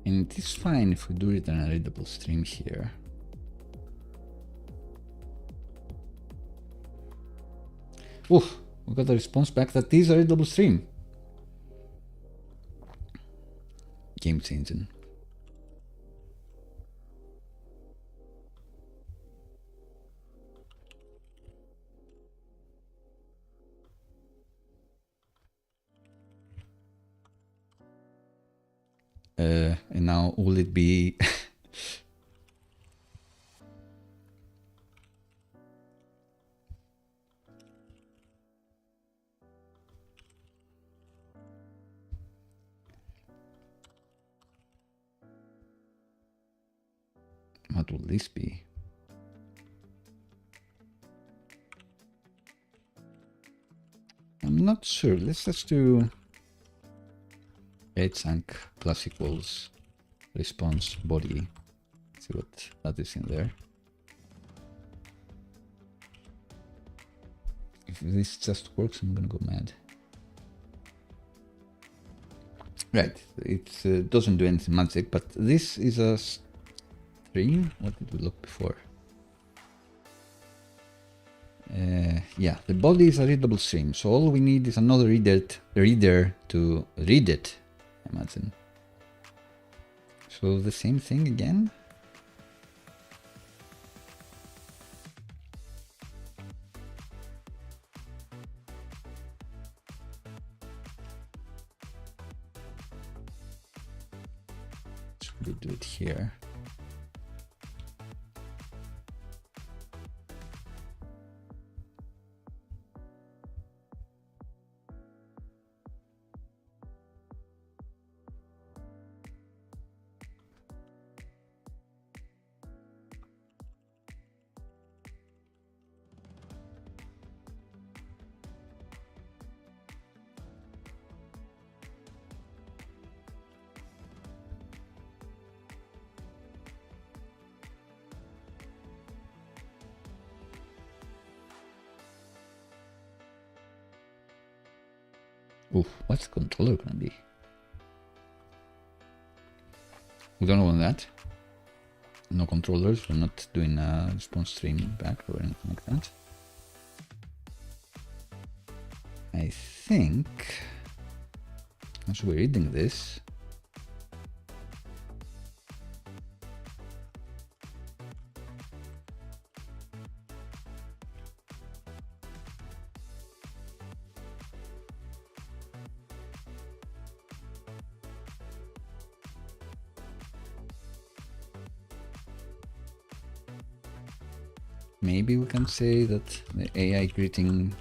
And it is fine if we do return a readable stream here. Oof, we got a response back that is a readable stream. Game changing. And now will it be what will this be? I'm not sure. Let's just do chunk plus equals response body. See what that is in there. If this just works, I'm gonna go mad. Right, it doesn't do anything magic, but this is a stream. What did we look before? Yeah, the body is a readable stream, so all we need is another reader to read it, I imagine. So the same thing again. Should we do it here? Oof, what's the controller gonna be? We don't want that. No controllers. We're not doing a response stream back or anything like that. I think as we're reading this, maybe we can say that the AI greeting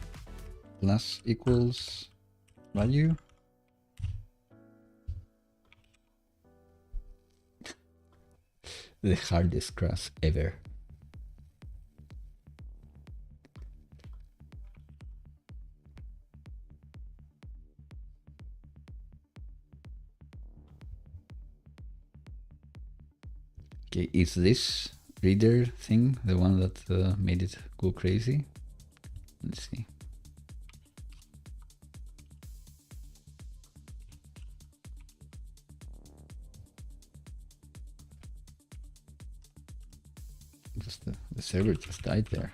plus equals value. The hardest crash ever. Okay, is this reader thing the one that made it go crazy? Let's see. Just the server just died there.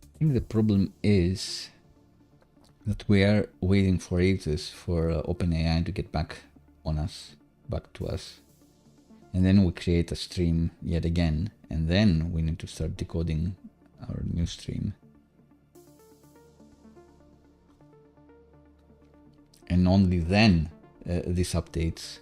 I think the problem is that we are waiting for ages for OpenAI to get back to us. And then we create a stream yet again, and then we need to start decoding our new stream. And only then this updates.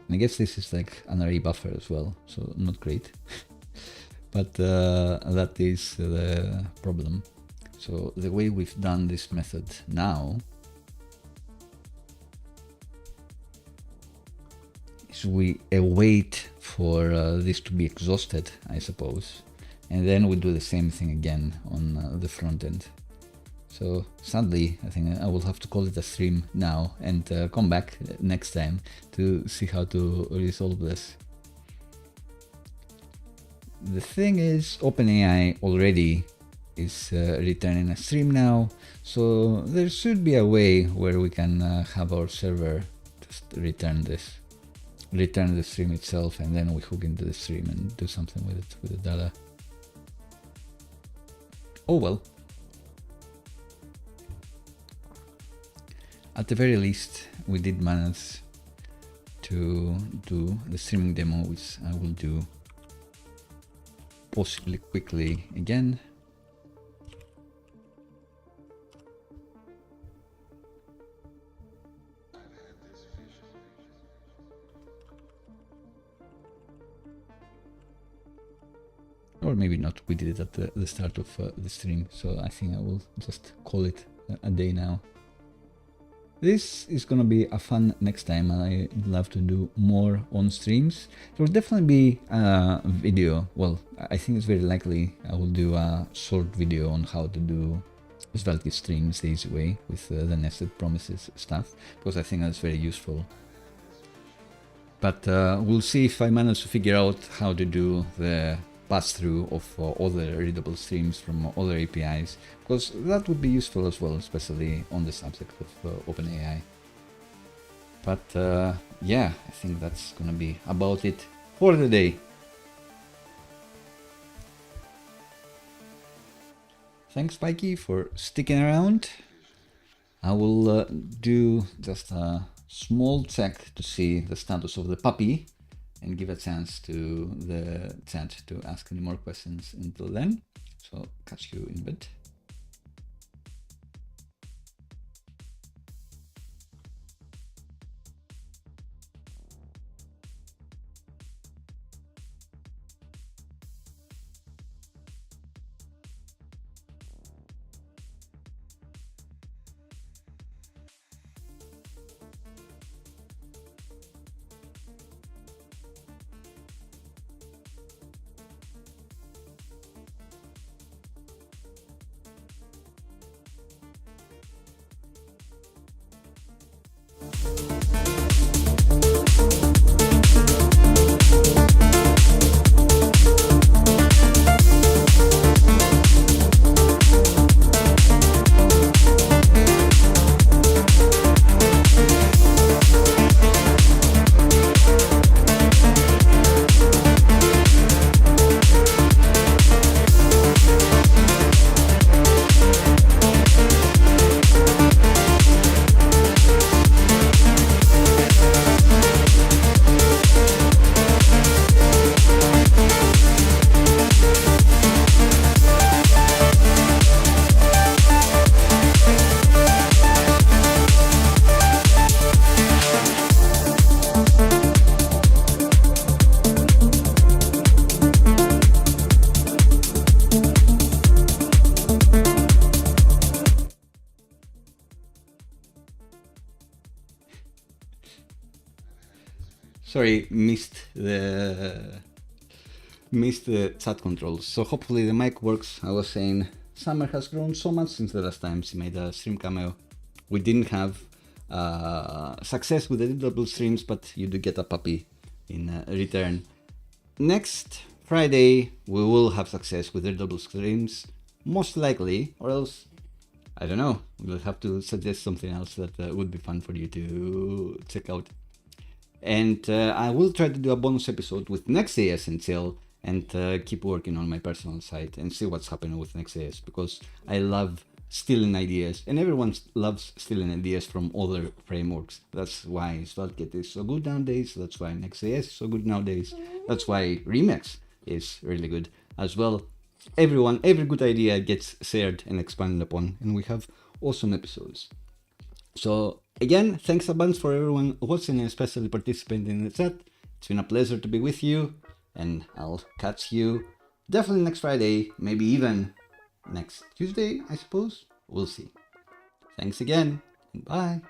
And I guess this is like an array buffer as well, so not great. But that is the problem. So the way we've done this method now is we await for this to be exhausted, I suppose, and then we do the same thing again on the front end. So sadly, I think I will have to call it a stream now and come back next time to see how to resolve this. The thing is, OpenAI already is returning a stream now, so there should be a way where we can have our server just return the stream itself, and then we hook into the stream and do something with it, with the data. Oh well. At the very least, we did manage to do the streaming demo, which I will do possibly quickly again. Or maybe not, we did it at the start of the stream, so I think I will just call it a day now. This is gonna be a fun next time, and I'd love to do more on streams. There will definitely be a video. Well, I think it's very likely I will do a short video on how to do SvelteKit streams the easy way with the nested promises stuff, because I think that's very useful. But we'll see if I manage to figure out how to do the pass-through of other readable streams from other APIs, because that would be useful as well, especially on the subject of OpenAI. But yeah, I think that's gonna be about it for the day. Thanks, Pikey, for sticking around. I will do just a small check to see the status of the puppy and give a chance to the chat to ask any more questions until then. So catch you in a bit. Sorry, missed the chat controls. So hopefully the mic works. I was saying Summer has grown so much since the last time she made a stream cameo. We didn't have success with the Readable Streams, but you do get a puppy in return. Next Friday we will have success with Readable Streams, most likely, or else I don't know. We'll have to suggest something else that would be fun for you to check out. And I will try to do a bonus episode with Next.js until and keep working on my personal site and see what's happening with Next.js, because I love stealing ideas, and everyone loves stealing ideas from other frameworks. That's why SvelteKit is so good nowadays. That's why Next.js is so good nowadays. That's why Remix is really good as well. Every good idea gets shared and expanded upon, and we have awesome episodes. So again, thanks a bunch for everyone watching and especially participating in the chat. It's been a pleasure to be with you, and I'll catch you definitely next Friday, maybe even next Tuesday, I suppose. We'll see. Thanks again, and bye.